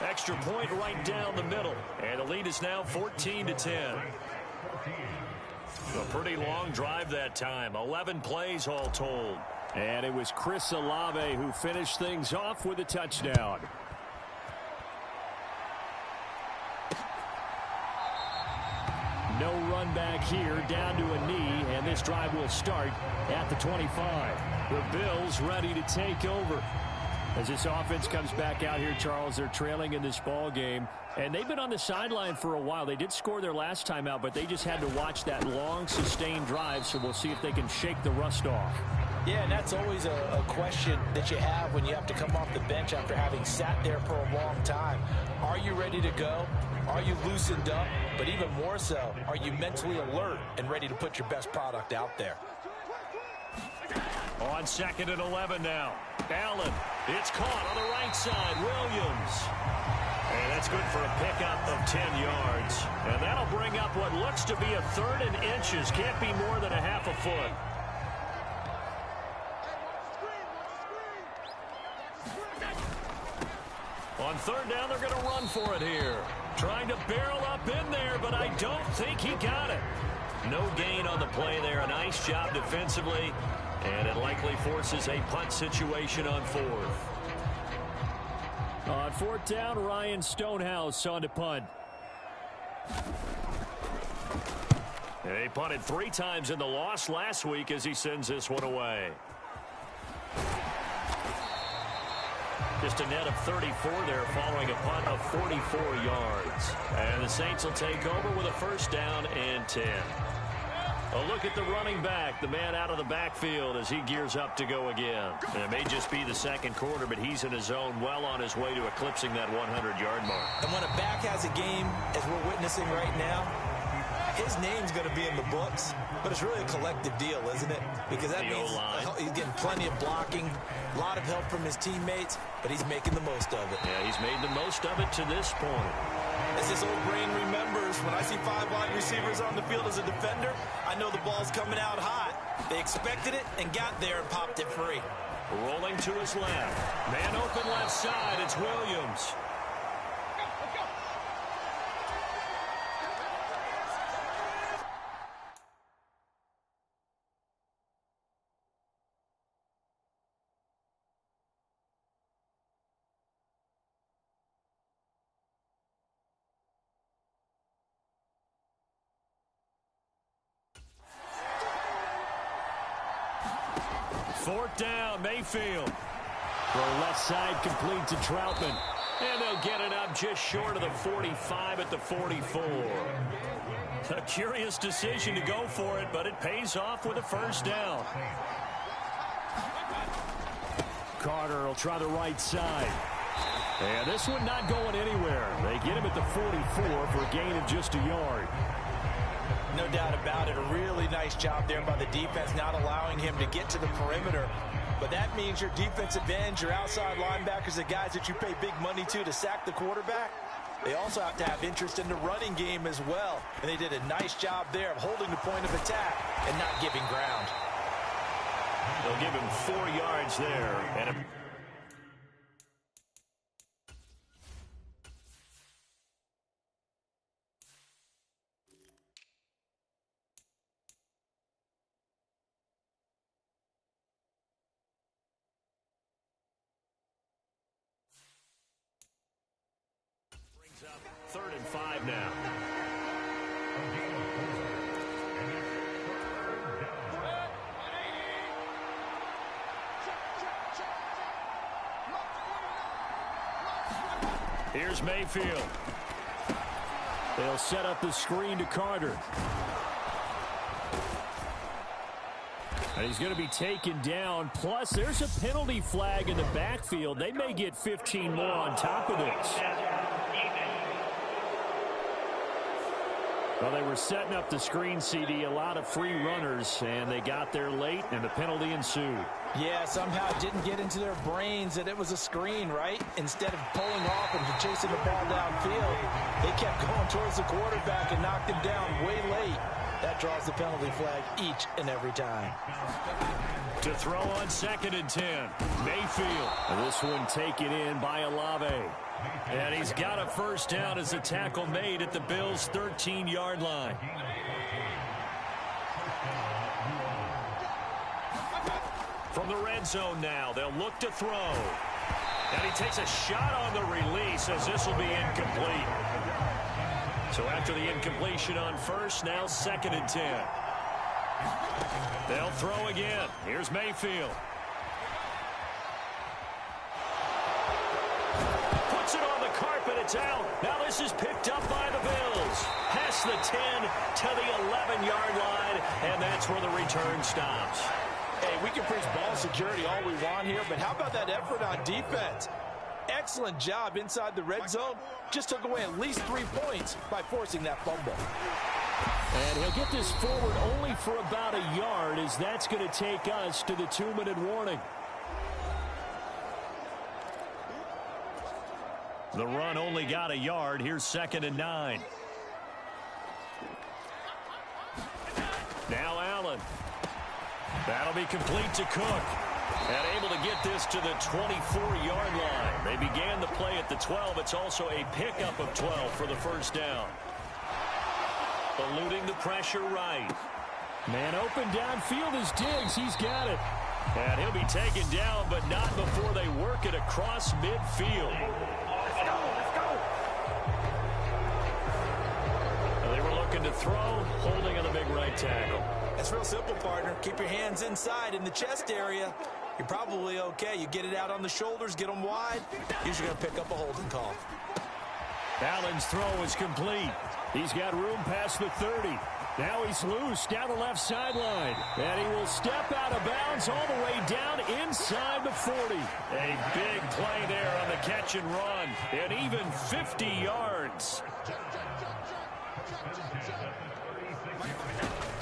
Speaker 5: Extra point right down the middle. And the lead is now 14-10. A pretty long drive that time. 11 plays all told. And it was Chris Olave who finished things off with a touchdown. No run back here, down to a knee, and this drive will start at the 25. The Bills ready to take over. As this offense comes back out here, Charles, they're trailing in this ball game. And they've been on the sideline for a while. They did score their last time out, but they just had to watch that long, sustained drive, so we'll see if they can shake the rust off.
Speaker 7: Yeah, and that's always a question that you have when you have to come off the bench after having sat there for a long time. Are you ready to go? Are you loosened up? But even more so, are you mentally alert and ready to put your best product out there?
Speaker 5: On 2nd and 11 now. Allen, it's caught on the right side. Williams. And that's good for a pickup of 10 yards. And that'll bring up what looks to be a 3rd and inches. Can't be more than a half a foot. On 3rd down, they're going to run for it here. Trying to barrel up in there, but I don't think he got it. No gain on the play there. A nice job defensively. And it likely forces a punt situation on 4th. On 4th down, Ryan Stonehouse on to punt. They punted 3 times in the loss last week as he sends this one away. Just a net of 34 there following a punt of 44 yards. And the Saints will take over with a first down and 10. A look at the running back, the man out of the backfield as he gears up to go again. And it may just be the second quarter, but he's in his zone, well on his way to eclipsing that 100-yard mark.
Speaker 6: And when a back has a game, as we're witnessing right now, his name's going to be in the books, but it's really a collective deal, isn't it? Because that means he's getting plenty of blocking, a lot of help from his teammates, but he's making the most of it.
Speaker 5: Yeah, he's made the most of it to this point.
Speaker 6: As his old brain remembers, when I see 5 wide receivers on the field as a defender, I know the ball's coming out hot. They expected it and got there and popped it free.
Speaker 5: Rolling to his left. Man open left side. It's Williams. Fourth down, Mayfield. Throw left side complete to Troutman. And they'll get it up just short of the 45 at the 44. A curious decision to go for it, but it pays off with a first down. Carter will try the right side. And this one not going anywhere. They get him at the 44 for a gain of just a yard.
Speaker 6: No doubt about it. A really nice job there by the defense, not allowing him to get to the perimeter. But that means your defensive ends, your outside linebackers, the guys that you pay big money to sack the quarterback, they also have to have interest in the running game as well. And they did a nice job there of holding the point of attack and not giving ground.
Speaker 5: They'll give him 4 yards there. And brings up 3rd and 5 now. Here's Mayfield. They'll set up the screen to Carter. And he's going to be taken down. Plus, there's a penalty flag in the backfield. They may get 15 more on top of this. Well, they were setting up the screen, CD, a lot of free runners, and they got there late, and the penalty ensued.
Speaker 6: Yeah, somehow it didn't get into their brains that it was a screen, right? Instead of pulling off and chasing the ball downfield, they kept going towards the quarterback and knocked him down way late. That draws the penalty flag each and every time.
Speaker 5: To throw on 2nd and 10, Mayfield. And this one taken in by Olave. And he's got a first down as the tackle made at the Bills' 13-yard line. From the red zone now, they'll look to throw. And he takes a shot on the release as this will be incomplete. So after the incompletion on first, now 2nd and 10. They'll throw again. Here's Mayfield. Puts it on the carpet. It's out. Now this is picked up by the Bills. Past the 10 to the 11-yard line, and that's where the return stops.
Speaker 6: Hey, we can preach ball security all we want here, but how about that effort on defense? Excellent job inside the red zone. Just took away at least 3 points by forcing that fumble.
Speaker 5: And he'll get this forward only for about a yard, as that's going to take us to the 2-minute warning. The run only got a yard. Here's 2nd and 9. Now Allen. That'll be complete to Cook. And able to get this to the 24-yard line. They began the play at the 12. It's also a pickup of 12 for the first down. Eluding the pressure right. Man open downfield is Diggs. He's got it. And he'll be taken down, but not before they work it across midfield.
Speaker 6: Let's go.
Speaker 5: They were looking to throw, holding on the big right tackle.
Speaker 6: It's real simple, partner. Keep your hands inside in the chest area. You're probably okay. You get it out on the shoulders, get them wide. Usually going to pick up a holding call.
Speaker 5: Allen's throw is complete. He's got room past the 30. Now he's loose down the left sideline. And he will step out of bounds all the way down inside the 40. A big play there on the catch and run. And even 50 yards.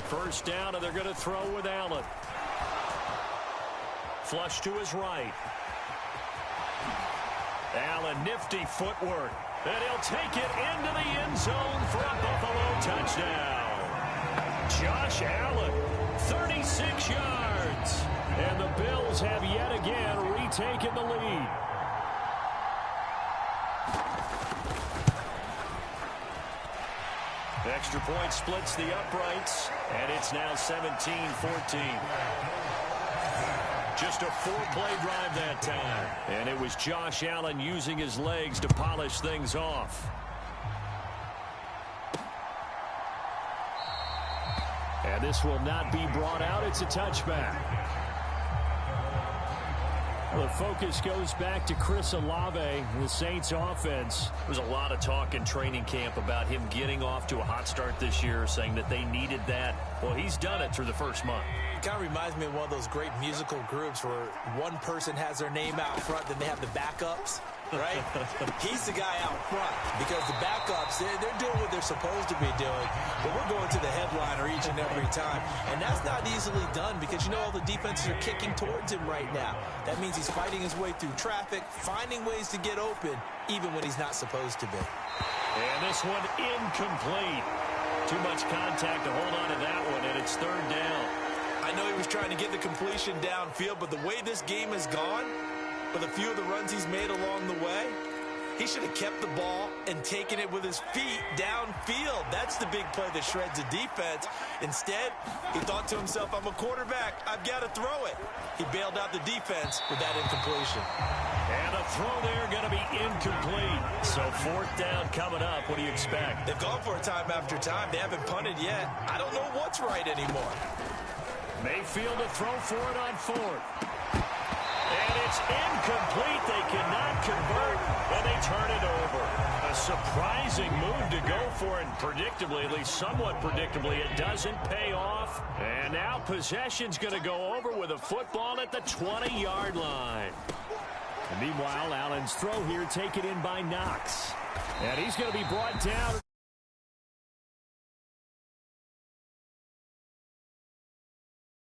Speaker 5: First down, and they're going to throw with Allen. Flush to his right. Allen, nifty footwork. And he'll take it into the end zone for a Buffalo touchdown. Josh Allen, 36 yards. And the Bills have yet again retaken the lead. Extra point splits the uprights, and it's now 17-14. Just a 4-play drive that time. And it was Josh Allen using his legs to polish things off. And this will not be brought out. It's a touchback. The focus goes back to Chris Olave, the Saints offense. There's a lot of talk in training camp about him getting off to a hot start this year, saying that they needed that. Well, he's done it through the first month.
Speaker 6: It kind of reminds me of one of those great musical groups where one person has their name out front, then they have the backups, right? He's the guy out front because the backups, they're doing what they're supposed to be doing, but we're going to the headliner each and every time. And that's not easily done because, you know, all the defenses are kicking towards him right now. That means he's fighting his way through traffic, finding ways to get open, even when he's not supposed to be.
Speaker 5: And this one incomplete. Too much contact to hold on to that one, and it's third down.
Speaker 6: I know he was trying to get the completion downfield, but the way this game has gone, with a few of the runs he's made along the way, he should have kept the ball and taken it with his feet downfield. That's the big play that shreds the defense. Instead, he thought to himself, I'm a quarterback. I've got to throw it. He bailed out the defense with that incompletion.
Speaker 5: And a throw there going to be incomplete. So fourth down coming up. What do you expect?
Speaker 6: They've gone for it time after time. They haven't punted yet. I don't know what's right anymore.
Speaker 5: Mayfield to throw for it on fourth. And it's incomplete. They cannot convert, and they turn it over. A surprising move to go for it, and predictably, at least somewhat predictably, it doesn't pay off. And now possession's going to go over with a football at the 20-yard line. And meanwhile, Allen's throw here taken in by Knox. And he's going to be brought down.